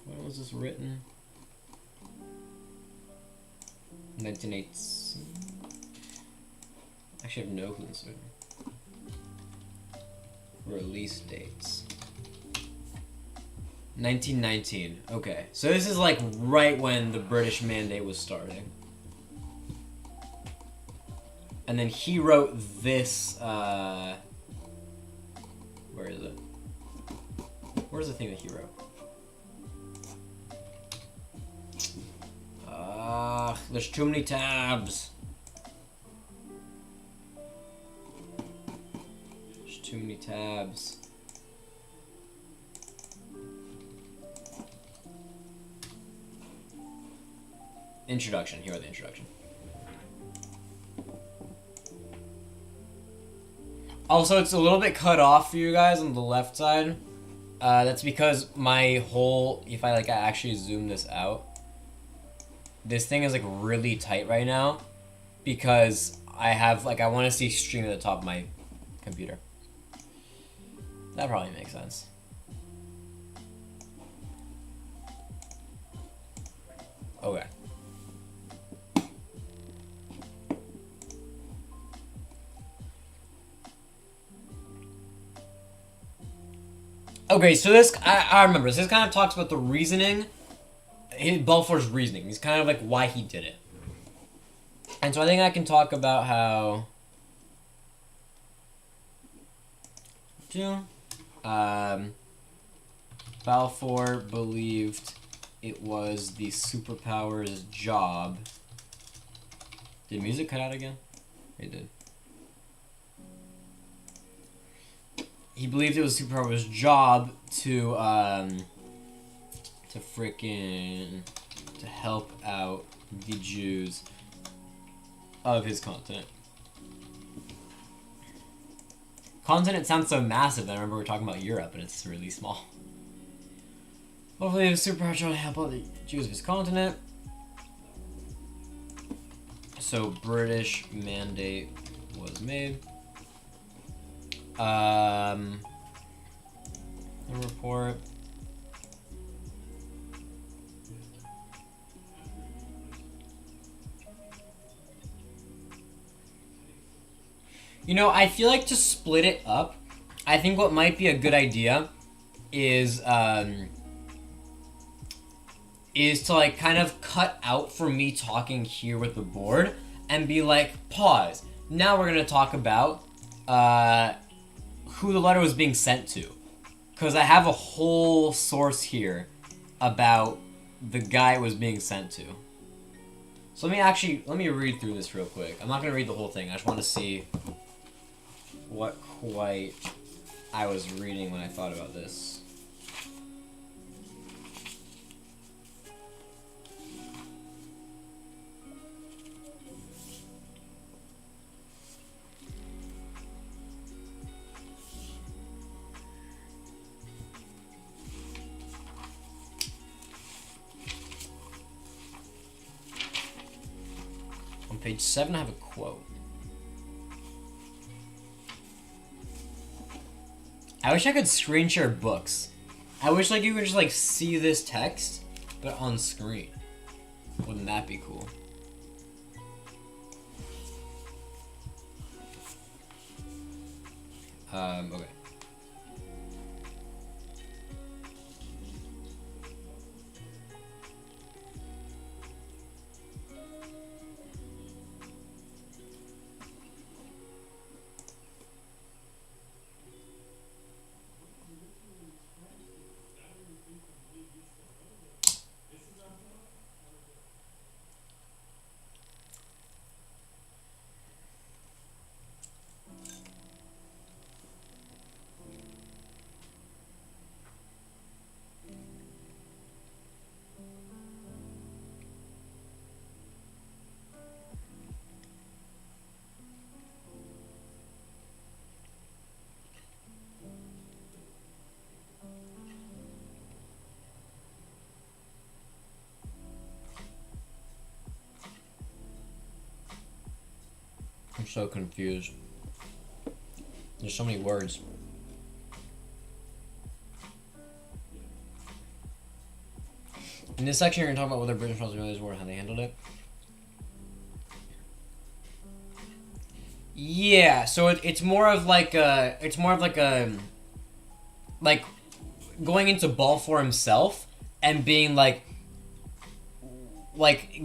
When was this written? 1980. Actually, I have no clue. Release dates. 1919. Okay, so this is like right when the British Mandate was starting. And then he wrote this, where is it? Where's the thing that he wrote? There's too many tabs. There's too many tabs. Introduction. Here are the introduction. Also, it's a little bit cut off for you guys on the left side. That's because my whole, if I like actually zoom this out, this thing is like really tight right now because I have like, I want to see stream at the top of my computer. That probably makes sense. Okay. Okay, so this, I remember, this kind of talks about the reasoning, Balfour's reasoning. He's kind of like why he did it. And so I think I can talk about how... Balfour believed it was the superpower's job. Did music cut out again? It did. He believed it was superpower's job to help out the Jews of his continent. Continent sounds so massive. I remember we were talking about Europe, and it's really small. Hopefully, the superpower trying to help out the Jews of his continent. So, British Mandate was made. The report. You know, I feel like to split it up, I think what might be a good idea is to like kind of cut out from me talking here with the board and be like, pause. Now we're gonna talk about who the letter was being sent to, because I have a whole source here about the guy it was being sent to. So let me read through this real quick. I'm not gonna read the whole thing. I just want to see what quite I was reading when I thought about this. On page 7, I have a quote. I wish I could screen share books. I wish like you could just like see this text, but on screen. Wouldn't that be cool? Okay. I'm so confused. There's so many words. In this section, you're gonna talk about what their British responsibilities were and how they handled it. Yeah, so it's more of like a, like going into Balfour himself and being like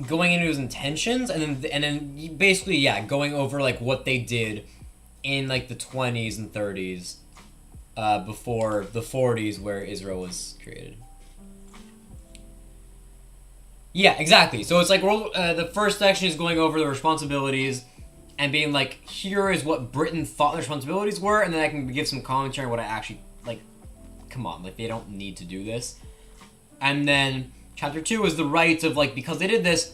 going into his intentions and then basically, yeah, going over like what they did in like the 20s and 30s before the 40s where Israel was created. Yeah, exactly. So it's like the first section is going over the responsibilities and being like, here is what Britain thought the responsibilities were, and then I can give some commentary on what I actually, like, come on, like, they don't need to do this. And then chapter 2 is the rights of, like, because they did this,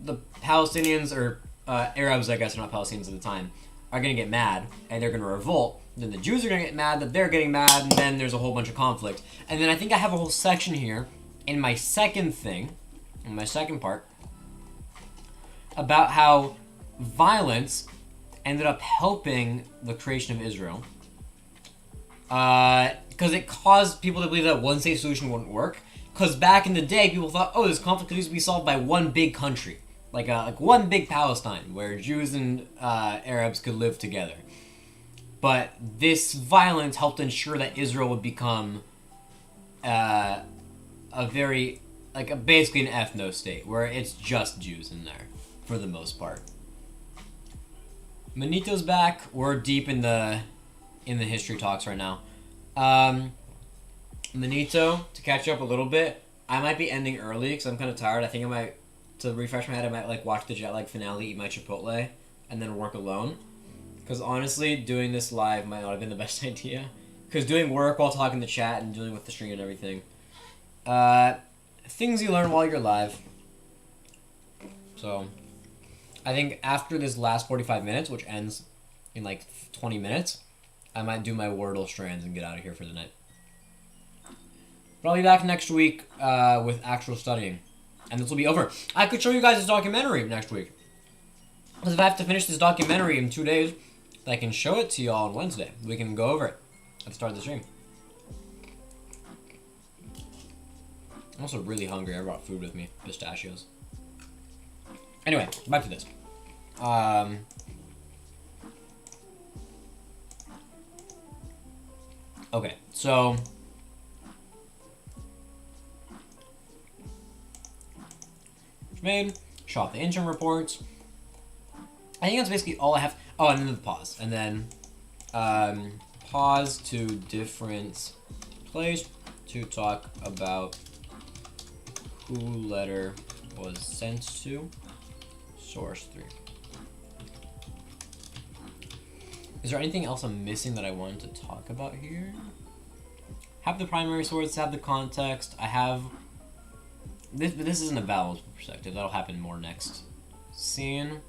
the Palestinians, or Arabs, I guess, are not Palestinians at the time, are going to get mad, and they're going to revolt. Then the Jews are going to get mad that they're getting mad, and then there's a whole bunch of conflict. And then I think I have a whole section here in my second thing, in my second part, about how violence ended up helping the creation of Israel. Because it caused people to believe that one-state solution wouldn't work. Because back in the day, people thought, oh, this conflict could easily be solved by one big country. Like one big Palestine, where Jews and Arabs could live together. But this violence helped ensure that Israel would become a very, like, basically an ethno state, where it's just Jews in there, for the most part. Manito's back. We're deep in the history talks right now. Manito, to catch up a little bit, I might be ending early because I'm kind of tired. I think I might, to refresh my head, I might like watch the Jet Lag finale, eat my Chipotle, and then work alone. Because honestly, doing this live might not have been the best idea. Because doing work while talking to chat and dealing with the stream and everything. Things you learn while you're live. So, I think after this last 45 minutes, which ends in like 20 minutes, I might do my Wordle strands and get out of here for the night. But I'll be back next week with actual studying. And this will be over. I could show you guys this documentary next week. Because if I have to finish this documentary in 2 days, I can show it to y'all on Wednesday. We can go over it at the start of the stream. I'm also really hungry. I brought food with me. Pistachios. Anyway, back to this. Okay, so made, shot the intern reports. I think that's basically all I have. Oh, and then the pause. And then pause to different place to talk about who letter was sent to. Source 3. Is there anything else I'm missing that I wanted to talk about here? Have the primary source, have the context. I have... This isn't a balanced perspective. That'll happen more next scene.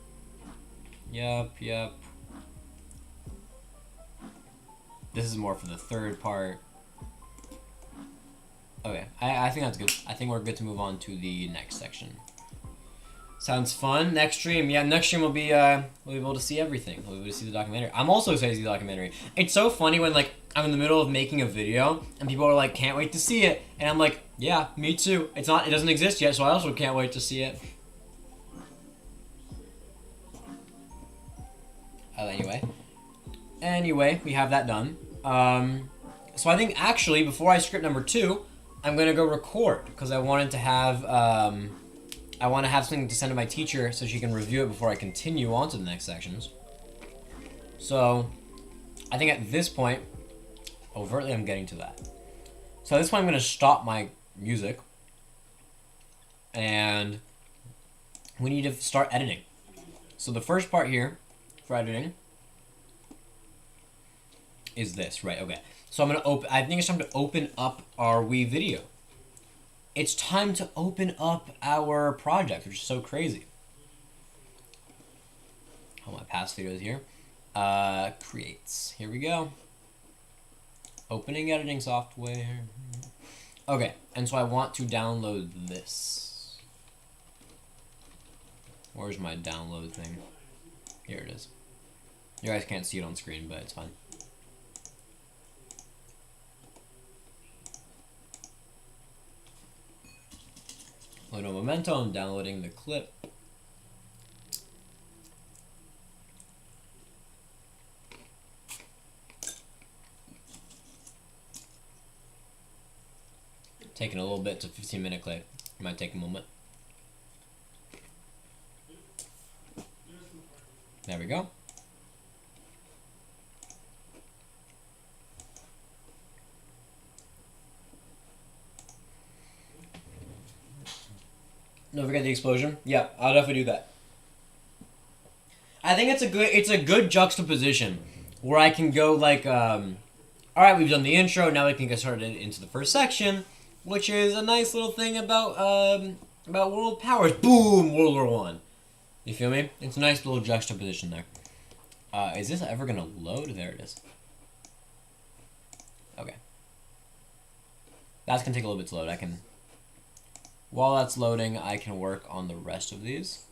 Yep. This is more for the third part. Okay, I think that's good. I think we're good to move on to the next section. Sounds fun. Next stream, yeah, next stream we'll be able to see everything. We'll be able to see the documentary. I'm also excited to see the documentary. It's so funny when, like, I'm in the middle of making a video and people are like, can't wait to see it. And I'm like, yeah, me too. It doesn't exist yet, so I also can't wait to see it. Anyway. Anyway, we have that done. So I think actually, before I script number 2, I'm gonna go record because I wanted to have I want to have something to send to my teacher so she can review it before I continue on to the next sections. So I think at this point, overtly, I'm getting to that. So at this point, I'm gonna stop my music, and we need to start editing. So the first part here for editing is this, right? Okay. So I'm gonna open. I think it's time to open up our Wii video. It's time to open up our project, which is so crazy. Oh, my past videos here. Creates. Here we go. Opening editing software. Okay, and so I want to download this. Where's my download thing? Here it is. You guys can't see it on screen, but it's fine. Loading Memento, I'm downloading the clip. Taking a little bit to 15-minute clip. It might take a moment. There we go. Don't forget the explosion. Yeah, I'll definitely do that. I think it's a good juxtaposition where I can go like, all right, we've done the intro. Now we can get started into the first section, which is a nice little thing about world powers. Boom, World War One. You feel me? It's a nice little juxtaposition there. Is this ever gonna load? There it is. Okay. That's gonna take a little bit to load. While that's loading, I can work on the rest of these.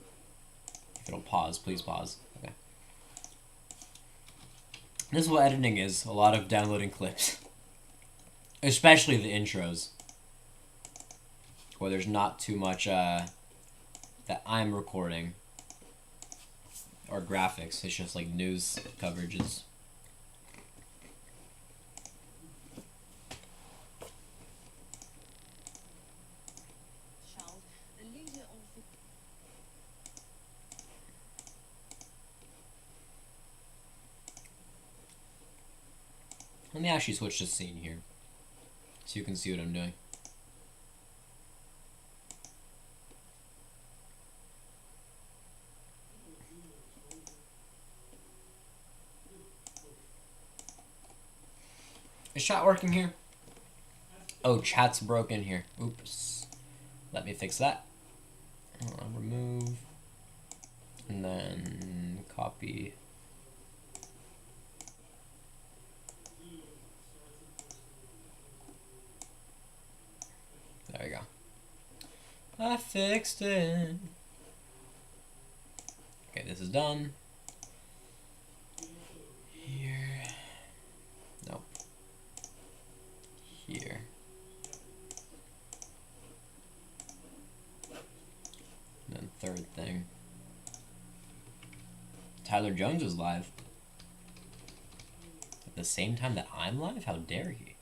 If it'll pause, please pause. Okay. This is what editing is. A lot of downloading clips. Especially the intros. Where there's not too much that I'm recording. Or graphics. It's just like news coverages. Let me actually switch the scene here, so you can see what I'm doing. Is chat working here? Oh, chat's broken here. Oops. Let me fix that. Remove. And then copy. There we go. I fixed it. Okay, this is done. Here. Nope. Here. And then third thing. Tyler Jones is live. At the same time that I'm live? How dare he?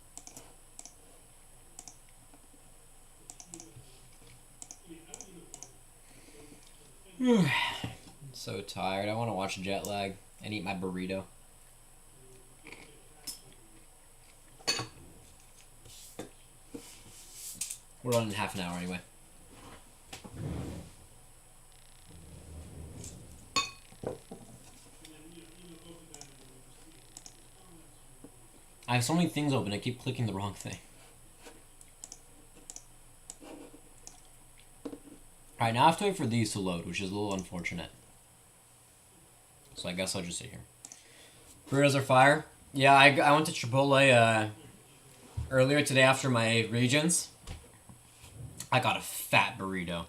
I'm so tired. I want to watch Jet Lag and eat my burrito. We're on in half an hour anyway. I have so many things open, I keep clicking the wrong thing. Alright, now I have to wait for these to load, which is a little unfortunate. So I guess I'll just sit here. Burritos are fire. Yeah, I went to Chipotle earlier today after my Regents. I got a fat burrito.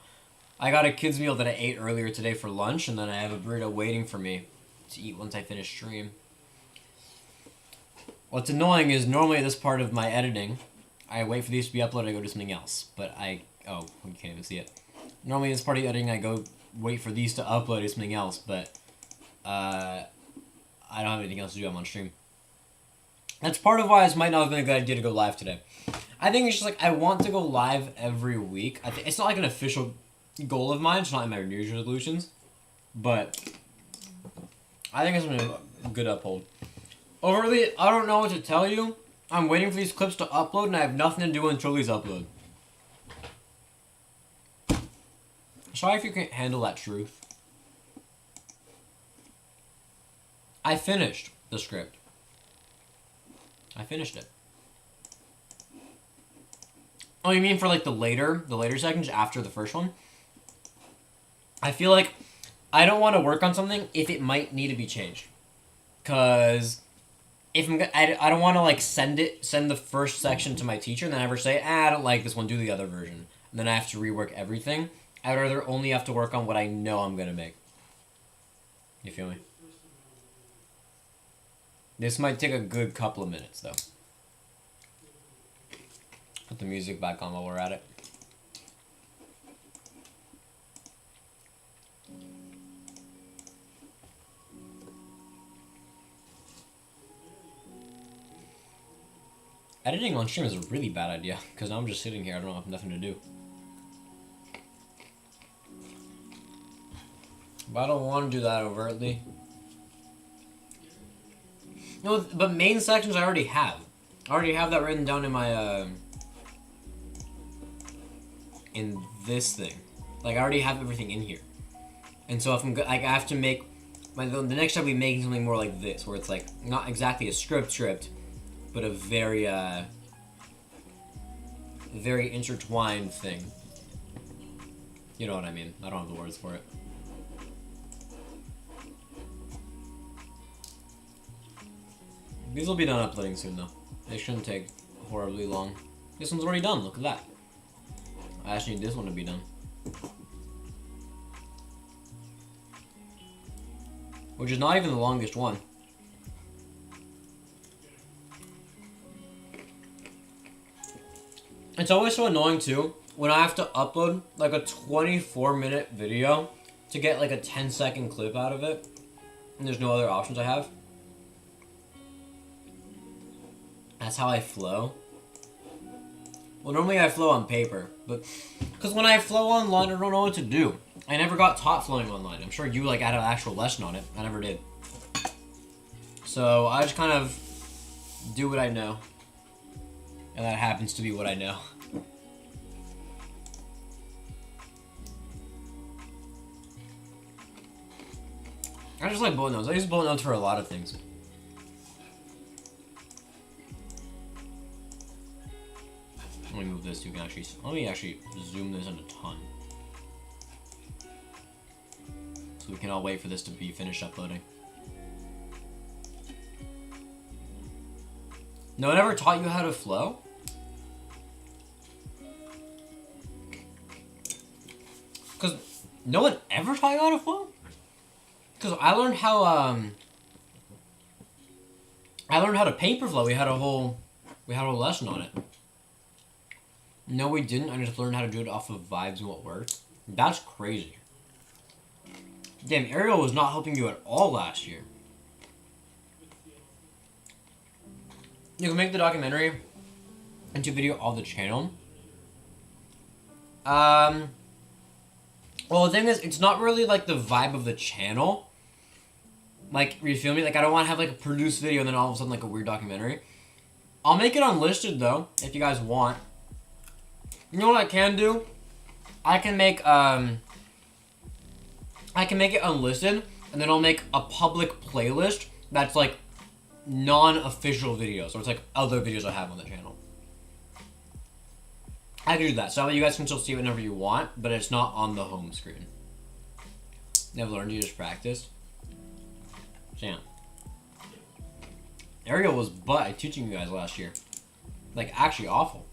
I got a kid's meal that I ate earlier today for lunch, and then I have a burrito waiting for me to eat once I finish stream. What's annoying is normally at this part of my editing, I wait for these to be uploaded, I go do something else. But oh, you can't even see it. Normally in this part of editing, I go wait for these to upload to something else, but I I don't have anything else to do. I'm on stream. That's part of why this might not have been a good idea to go live today. I think it's just like I want to go live every week. It's not like an official goal of mine. It's not in my New Year's resolutions, but I think it's a good uphold. Overly, I don't know what to tell you. I'm waiting for these clips to upload, and I have nothing to do until these upload. Sorry if you can't handle that truth. I finished the script. I finished it. Oh, you mean for like the later sections after the first one? I feel like I don't want to work on something if it might need to be changed. Cause if I don't want to like send the first section to my teacher and then ever say, I don't like this one, do the other version. And then I have to rework everything. I'd rather only have to work on what I know I'm gonna make. You feel me? This might take a good couple of minutes, though. Put the music back on while we're at it. Editing on stream is a really bad idea, because now I'm just sitting here, I don't have nothing to do. But I don't want to do that overtly. No, but main sections I already have. I already have that written down in my, in this thing. Like, I already have everything in here. And so if I'm I have to make, the next step will be making something more like this, where it's like, not exactly a script, but a very, very intertwined thing. You know what I mean? I don't have the words for it. These will be done uploading soon, though. They shouldn't take horribly long. This one's already done, look at that. I actually need this one to be done. Which is not even the longest one. It's always so annoying, too, when I have to upload, like, a 24-minute video to get, like, a 10-second clip out of it, and there's no other options I have. That's how I flow. Well, normally I flow on paper, but because when I flow online, I don't know what to do. I never got taught flowing online. I'm sure you like had an actual lesson on it. I never did. So I just kind of do what I know, and that happens to be what I know. I just like bullet notes. I use bullet notes for a lot of things. Let me move this so you can actually, let me actually zoom this in a ton. So we can all wait for this to be finished uploading. No one ever taught you how to flow? Because no one ever taught you how to flow? Because I learned how to paper flow. We had a whole lesson on it. No, we didn't. I just learned how to do it off of vibes and what worked. That's crazy. Damn, Ariel was not helping you at all last year. You can make the documentary into video of the channel. Well, the thing is, it's not really like the vibe of the channel. Like, you feel me? Like, I don't want to have like a produced video and then all of a sudden like a weird documentary. I'll make it unlisted though, if you guys want. You know what I can do? I can make it unlisted, and then I'll make a public playlist that's like non-official videos, so it's like other videos I have on the channel. I can do that, so you guys can still see it whenever you want, but it's not on the home screen. Never learned, you just practiced. Damn. Ariel was butt at teaching you guys last year. Like, actually awful.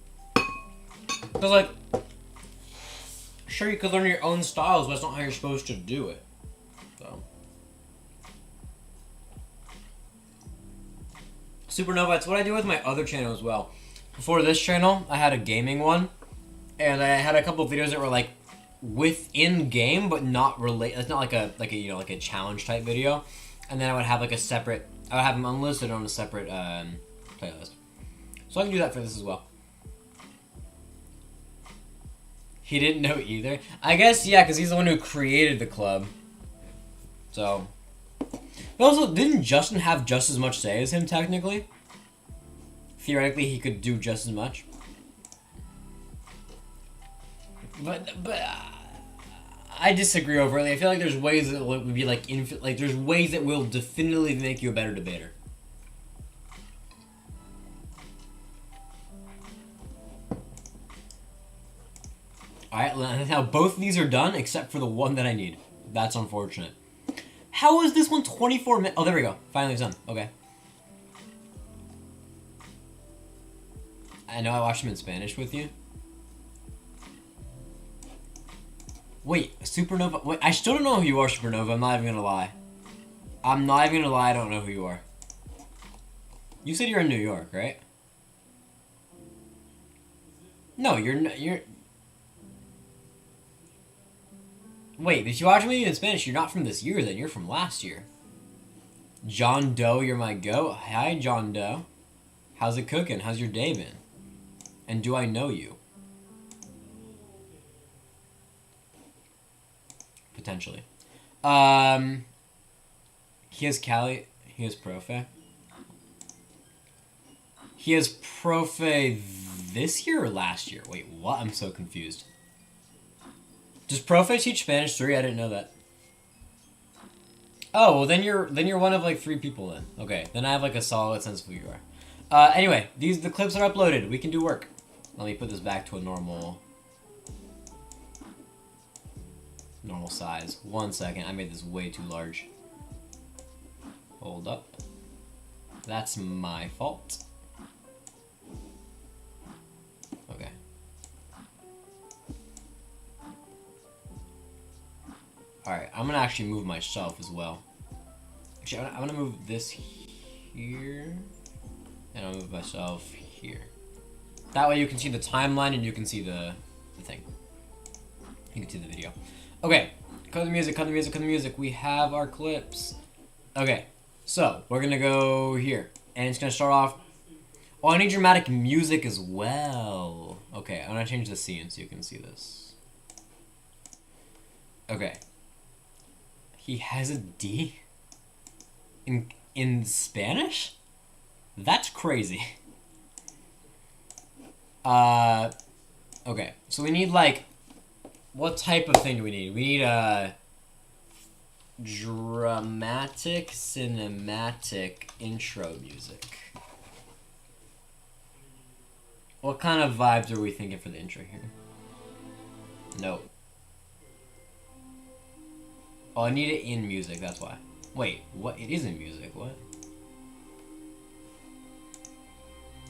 Because, like, sure, you could learn your own styles, but that's not how you're supposed to do it. So. Supernova, it's what I do with my other channel as well. Before this channel, I had a gaming one, and I had a couple of videos that were, like, within game, but not related. It's not like a challenge type video. and then I would have like a separate. I would have them unlisted on a separate playlist. So I can do that for this as well. He didn't know either. I guess yeah, because he's the one who created the club. So. But also, didn't Justin have just as much say as him technically? Theoretically, he could do just as much. But I disagree overtly. I feel like there's ways that would be like there's ways that will definitively make you a better debater. Alright, now both of these are done except for the one that I need. That's unfortunate. How is this one 24 minutes? Oh, there we go. Finally it's done. Okay. I know I watched him in Spanish with you. Wait, Supernova. Wait, I still don't know who you are, Supernova. I'm not even gonna lie. I'm not even gonna lie, I don't know who you are. You said you're in New York, right? No, you're... Wait, if you watch me in Spanish, you're not from this year then, you're from last year. John Doe, you're my goat. Hi, John Doe. How's it cooking? How's your day been? And do I know you? Potentially. He has Cali. He has Profe. He has Profe this year or last year? Wait, what? I'm so confused. Does Profe teach Spanish 3? I didn't know that. Oh, well then you're one of like 3 people then. Okay, then I have like a solid sense of who you are. Anyway, the clips are uploaded. We can do work. Let me put this back to a normal size. 1 second. I made this way too large. Hold up. That's my fault. Okay. Alright, I'm gonna actually move myself as well. Actually, I'm gonna move this here. And I'll move myself here. That way you can see the timeline and you can see the thing. You can see the video. Okay, cut the music, cut the music, cut the music. We have our clips. Okay, so we're gonna go here. And it's gonna start off. Oh, I need dramatic music as well. Okay, I'm gonna change the scene so you can see this. Okay. He has a D in Spanish? That's crazy. Okay. So we need like, what type of thing do we need? We need a dramatic cinematic intro music. What kind of vibes are we thinking for the intro here? Nope. Oh, I need it in music, that's why. Wait, what? It is in music, what?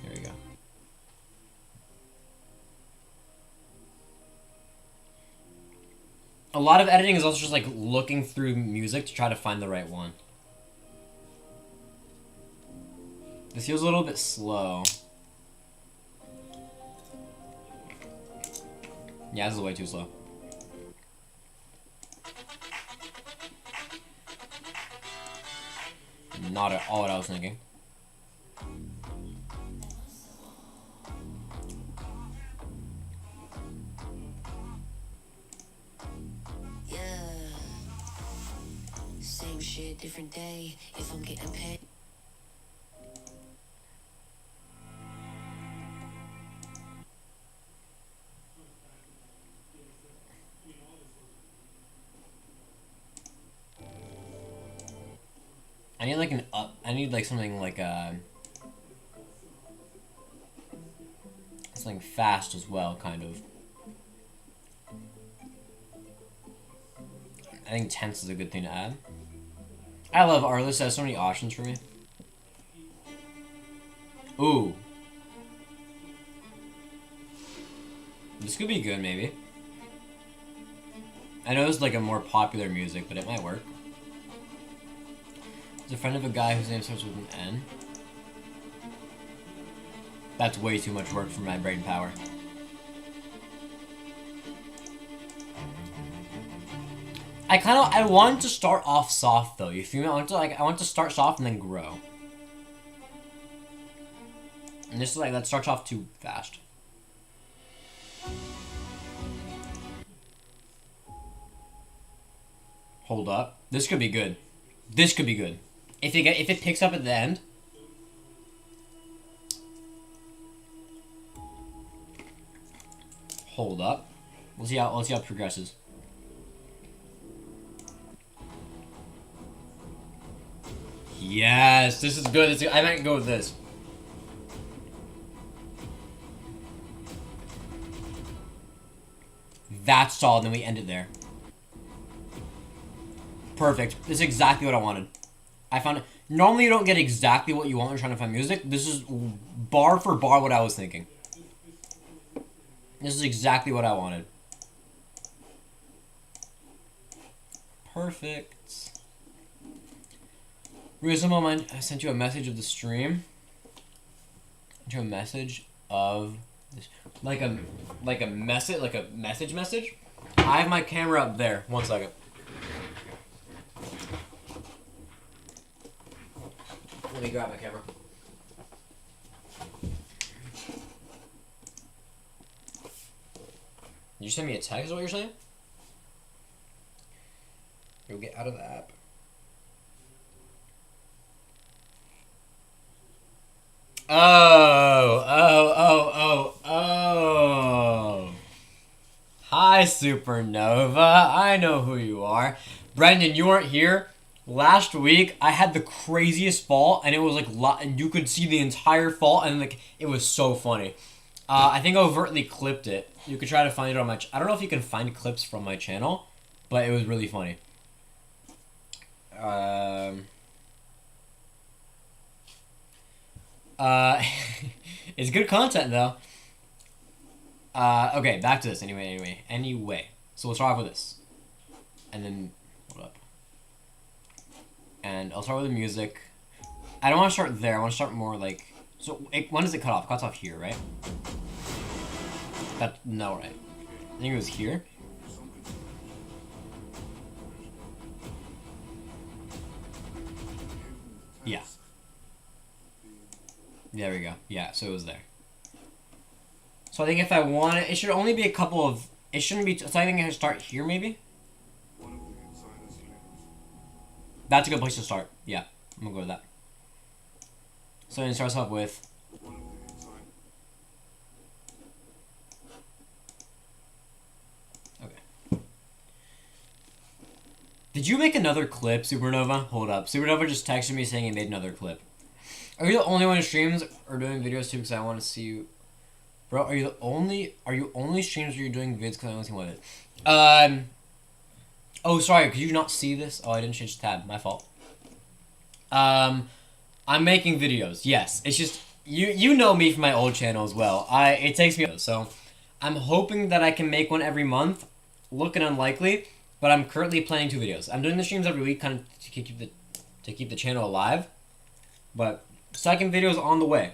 There we go. A lot of editing is also just like looking through music to try to find the right one. This feels a little bit slow. Yeah, this is way too slow. Not at all what I was thinking. Yeah. Same shit, different day. If I'm getting paid. I need like I need like something like something fast as well, kind of. I think tense is a good thing to add. I love Arliss, has so many options for me. Ooh. This could be good, maybe. I know it's like a more popular music, but it might work. He's a friend of a guy whose name starts with an N. That's way too much work for my brain power. I want to start off soft though. You feel me? I want to start soft and then grow. And this is like that starts off too fast. Hold up. This could be good. This could be good. If it picks up at the end. Hold up. Let's see how it progresses. Yes, this is good. I might go with this. That's solid, then we end it there. Perfect. This is exactly what I wanted. I found it. Normally you don't get exactly what you want when trying to find music. This is bar for bar what I was thinking. This is exactly what I wanted. Perfect. Reasonable mind. I sent you a message of the stream. Sent you a message of this, like a message. I have my camera up there. 1 second. Let me grab my camera. Did you send me a text? Is what you're saying? You'll get out of the app. Oh. Hi, Supernova. I know who you are. Brendan, you weren't here. Last week, I had the craziest fault, and it was like, and you could see the entire fault, and like, it was so funny. I think I overtly clipped it. You could try to find it on my, I don't know if you can find clips from my channel, but it was really funny. It's good content though. Okay, back to this anyway. So we'll start off with this. And then, hold up. And I'll start with the music. I don't want to start there, I want to start more like, so when does it cut off? It cuts off here, right? No, right. I think it was here. Yeah. There we go. Yeah, so it was there. So I think if I want it should only be a couple of, it shouldn't be, so I think I should start here maybe? That's a good place to start. Yeah, I'm gonna go with that. So it starts off with, okay. Did you make another clip, Supernova? Hold up. Supernova just texted me saying he made another clip. Are you the only one who streams or doing videos too? Because I want to see you. Bro, are you only streams where you're doing vids? Because I want to see what it. Oh, sorry. Could you not see this? Oh, I didn't change the tab. My fault. I'm making videos. Yes. It's just, you know me from my old channel as well. It takes me, so I'm hoping that I can make one every month. Looking unlikely, but I'm currently planning 2 videos. I'm doing the streams every week kind of to keep the channel alive. But second video is on the way.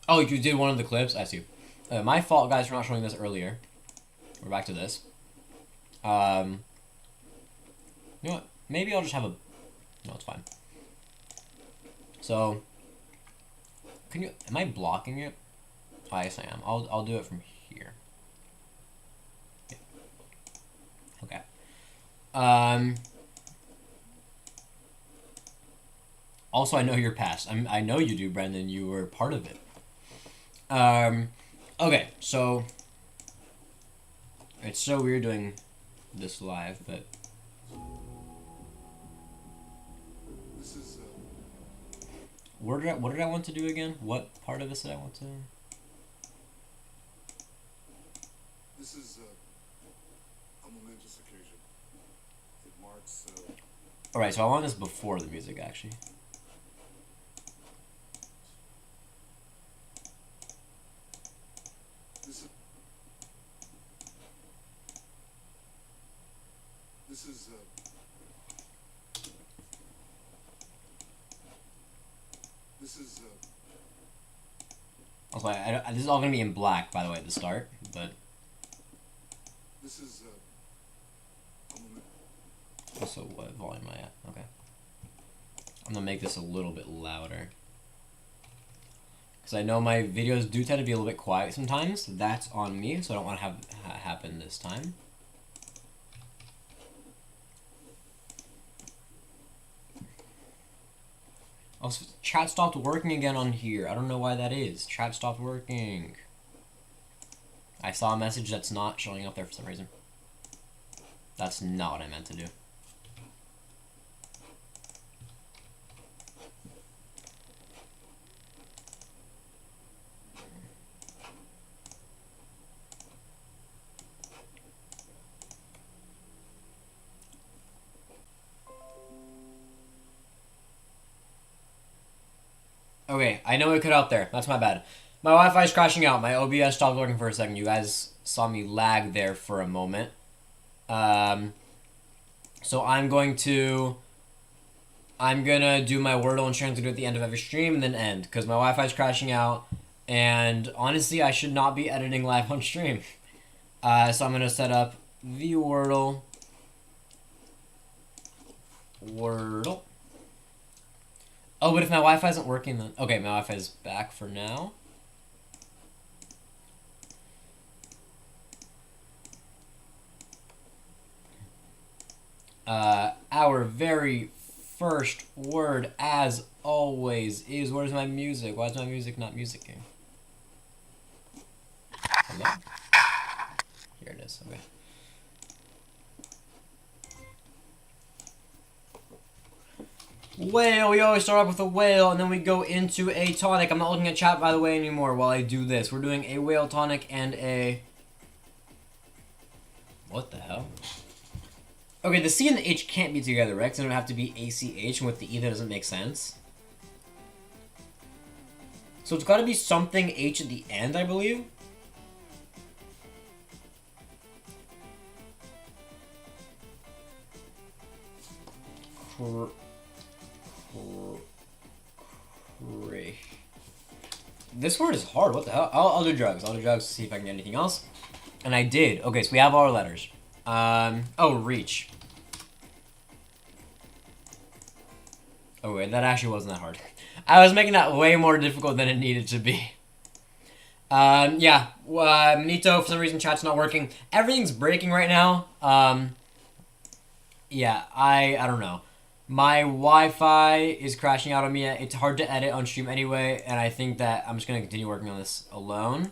Oh, you did one of the clips? I see. My fault, guys, for not showing this earlier. We're back to this. You know what? Maybe I'll just have a... No, it's fine. So, can you... Am I blocking it? Oh, yes, I am. I'll do it from here. Yeah. Okay. Also, I know your past. I know you do, Brendan. You were part of it. Okay, so it's so weird doing this live, but This is what did I want to do again? What part of this did I want to? this is a momentous occasion. It marks. All right, so I want this before the music, actually. This is Also, this is all gonna be in black, by the way, at the start, but this is Also, what volume am I at? Okay. I'm gonna make this a little bit louder. Because I know my videos do tend to be a little bit quiet sometimes. That's on me, so I don't want to have happen this time. Also, chat stopped working again on here. I don't know why that is. Chat stopped working. I saw a message that's not showing up there for some reason. That's not what I meant to do. Okay, I know it cut out there. That's my bad. My Wi-Fi is crashing out. My OBS stopped working for a second. You guys saw me lag there for a moment. So I'm gonna do my Wordle and Translator at the end of every stream and then end. Because my Wi-Fi is crashing out. And honestly, I should not be editing live on stream. So I'm gonna set up the Wordle. Oh, but if my Wi-Fi isn't working, then... Okay, my Wi-Fi is back for now. Our very first word, as always, is... Where's my music? Why is my music not musicking? Hello? Here it is, okay. Whale, we always start off with a whale, and then we go into a tonic. I'm not looking at chat, by the way, anymore while I do this. We're doing a whale tonic and a... What the hell? Okay, the C and the H can't be together, right? Because it don't have to be ACH, and with the E that doesn't make sense. So it's got to be something H at the end, I believe. This word is hard. What the hell? I'll do drugs. I'll do drugs to see if I can get anything else. And I did. Okay, so we have all our letters. Oh, reach. Oh, wait, that actually wasn't that hard. I was making that way more difficult than it needed to be. Yeah. Nito, for some reason, chat's not working. Everything's breaking right now. Yeah, I don't know. My Wi-Fi is crashing out on me. It's hard to edit on stream anyway, and I think that I'm just going to continue working on this alone.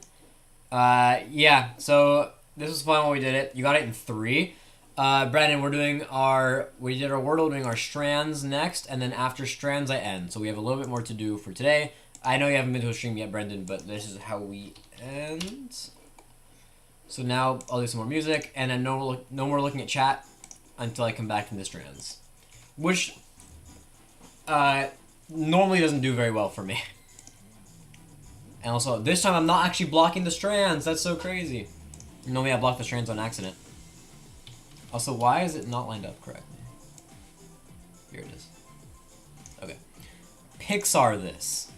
Yeah, so this was fun when we did it. You got it in 3. Brandon, we did our Wordle, doing our strands next, and then after strands I end. So we have a little bit more to do for today. I know you haven't been to a stream yet, Brendan, but this is how we end. So now I'll do some more music, and then no more looking at chat until I come back from the strands. Which, normally doesn't do very well for me. And also, this time I'm not actually blocking the strands. That's so crazy. Normally I block the strands on accident. Also, why is it not lined up correctly? Here it is. Okay. Pixar this.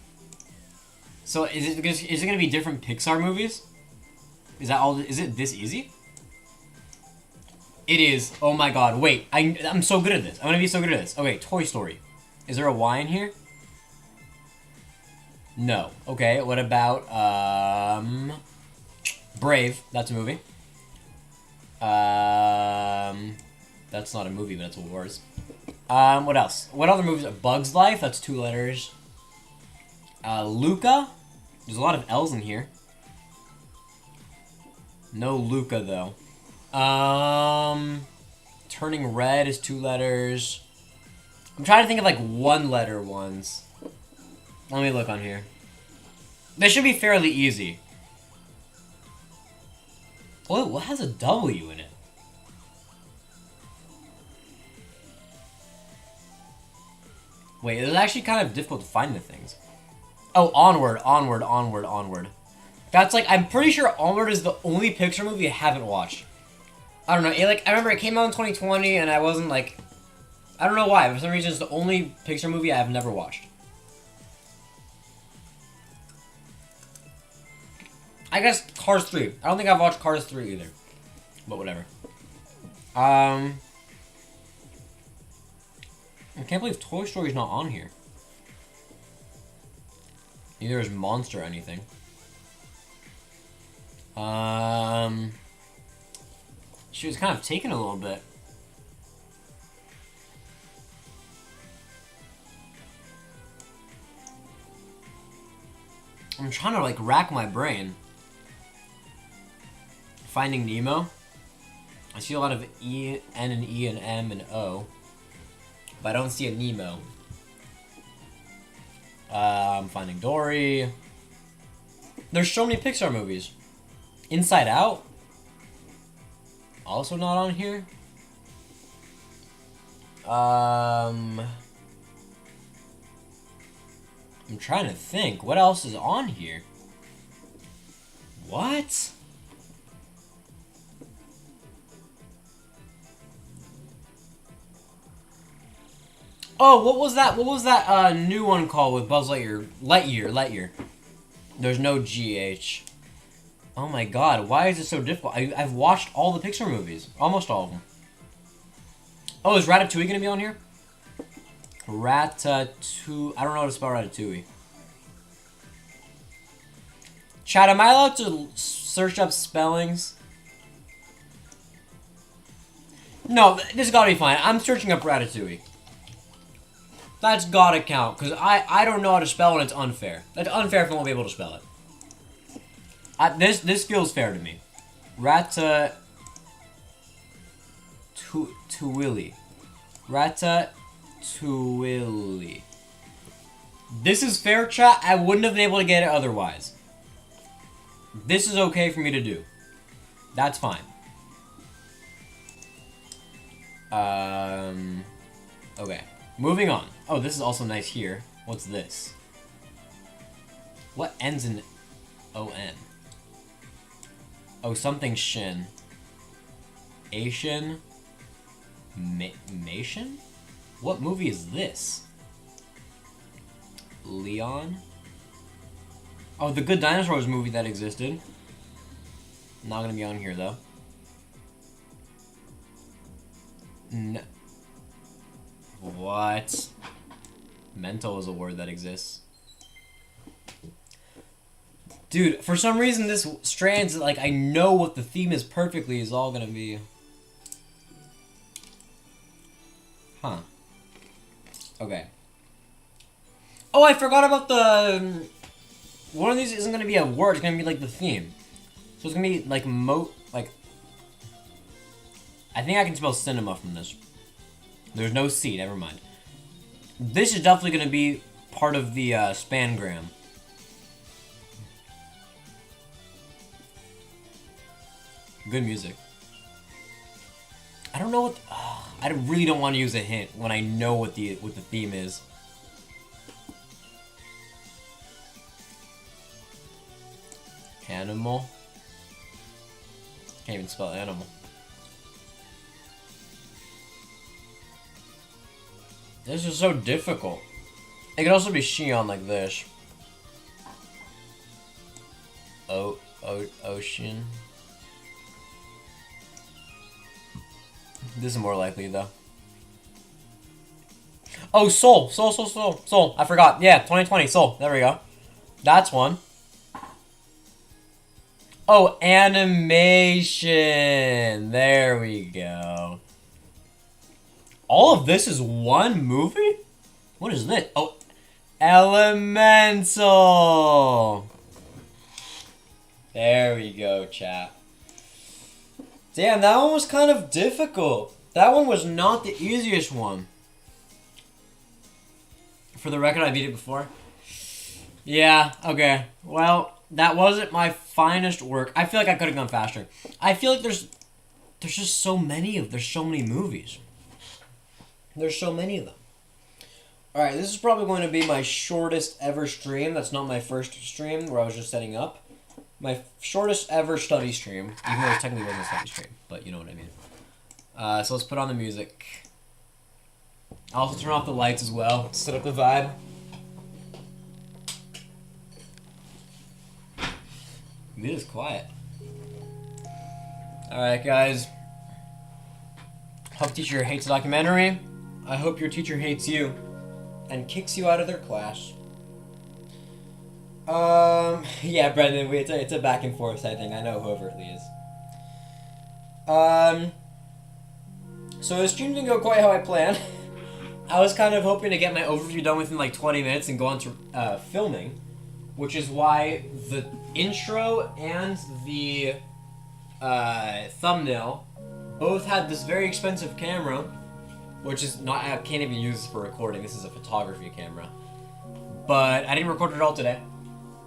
So, is it gonna be different Pixar movies? Is that all? Is it this easy? It is. Oh my god. Wait. I'm so good at this. I'm gonna be so good at this. Okay, Toy Story. Is there a Y in here? No. Okay, what about, Brave. That's a movie. That's not a movie, but it's Wars. What else? What other movies? Bug's Life. That's 2 letters. Luca. There's a lot of L's in here. No Luca, though. Turning Red is 2 letters. I'm trying to think of like 1-letter ones. Let me look on here. They should be fairly easy. Oh, what has a W in it? Wait, it's actually kind of difficult to find the things. Oh, Onward, Onward, Onward, Onward. That's like, I'm pretty sure Onward is the only Pixar movie I haven't watched. I don't know, I remember it came out in 2020 and I wasn't like... I don't know why, for some reason it's the only Pixar movie I have never watched. I guess Cars 3. I don't think I've watched Cars 3 either. But whatever. I can't believe Toy Story's not on here. Neither is Monster or anything. She was kind of taken a little bit. I'm trying to like rack my brain. Finding Nemo. I see a lot of E, N and E and M and O. But I don't see a Nemo. I'm Finding Dory. There's so many Pixar movies. Inside Out. Also not on here. I'm trying to think. What else is on here? What? Oh, what was that? What was that new one called with Buzz Lightyear? Lightyear. There's no GH. Oh my god, why is it so difficult? I've watched all the Pixar movies. Almost all of them. Oh, is Ratatouille gonna be on here? Ratatouille. I don't know how to spell Ratatouille. Chat, am I allowed to search up spellings? No, this gotta be fine. I'm searching up Ratatouille. That's gotta count, because I don't know how to spell and it's unfair. That's unfair if I won't be able to spell it. This feels fair to me. Ratatouille. Ratatouille. This is fair, chat. I wouldn't have been able to get it otherwise. This is okay for me to do. That's fine. Okay. Moving on. Oh, this is also nice here. What's this? What ends in O-N? Oh, something Shin. Asian? Mation? What movie is this? Leon? Oh, the Good Dinosaurs movie that existed. Not gonna be on here, though. No. What? Mental is a word that exists. Dude, for some reason this strands, like, I know what the theme is perfectly is all gonna be. Huh. Okay. Oh, I forgot about the... One of these isn't gonna be a word, it's gonna be, like, the theme. So it's gonna be, like, I think I can spell cinema from this. There's no C, never mind. This is definitely gonna be part of the, Spangram. Good music. I don't know what... I really don't want to use a hint when I know what the theme is. Animal. Can't even spell animal. This is so difficult. It could also be Shion like this. Ocean. This is more likely though. Oh, Soul. Soul. I forgot. Yeah, 2020, Soul. There we go. That's one. Oh, animation. There we go. All of this is one movie? What is this? Oh, Elemental. There we go, chat. Damn, that one was kind of difficult. That one was not the easiest one. For the record, I beat it before. Yeah, okay. Well, that wasn't my finest work. I feel like I could have gone faster. I feel like there's just so many movies. There's so many of them. Alright, this is probably going to be my shortest ever stream. That's not my first stream where I was just setting up. My shortest ever study stream. Even though it technically wasn't a study stream. But you know what I mean. So let's put on the music. I'll also turn off the lights as well. Set up the vibe. It is quiet. Alright, guys. Hope teacher hates a documentary. I hope your teacher hates you and kicks you out of their class. Yeah, Brendan, it's a back and forth type thing. I know who overtly is. So the stream didn't go quite how I planned. I was kind of hoping to get my overview done within like 20 minutes and go on to filming, which is why the intro and the thumbnail both had this very expensive camera, which is not, I can't even use this for recording. This is a photography camera. But I didn't record it all today.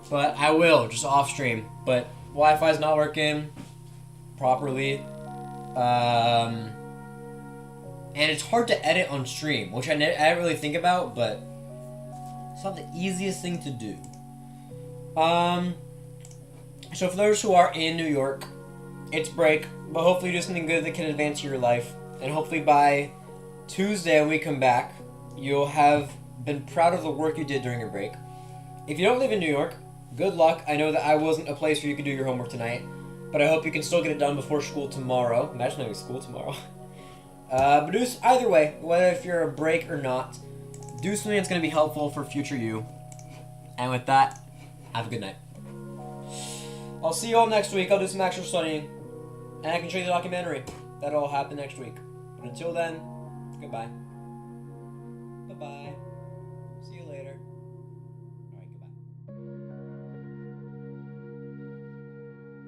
But I will, just off stream. But Wi-Fi is not working properly. And it's hard to edit on stream, which I didn't really think about, but it's not the easiest thing to do. So for those who are in New York, it's break, but hopefully do something good that can advance your life. And hopefully by Tuesday when we come back, you'll have been proud of the work you did during your break. If you don't live in New York, good luck. I know that I wasn't a place where you could do your homework tonight, but I hope you can still get it done before school tomorrow. Imagine having school tomorrow. But do either way, whether if you're a break or not, do something that's going to be helpful for future you. And with that, have a good night. I'll see you all next week. I'll do some actual studying, and I can show you the documentary. That'll all happen next week. But until then, goodbye.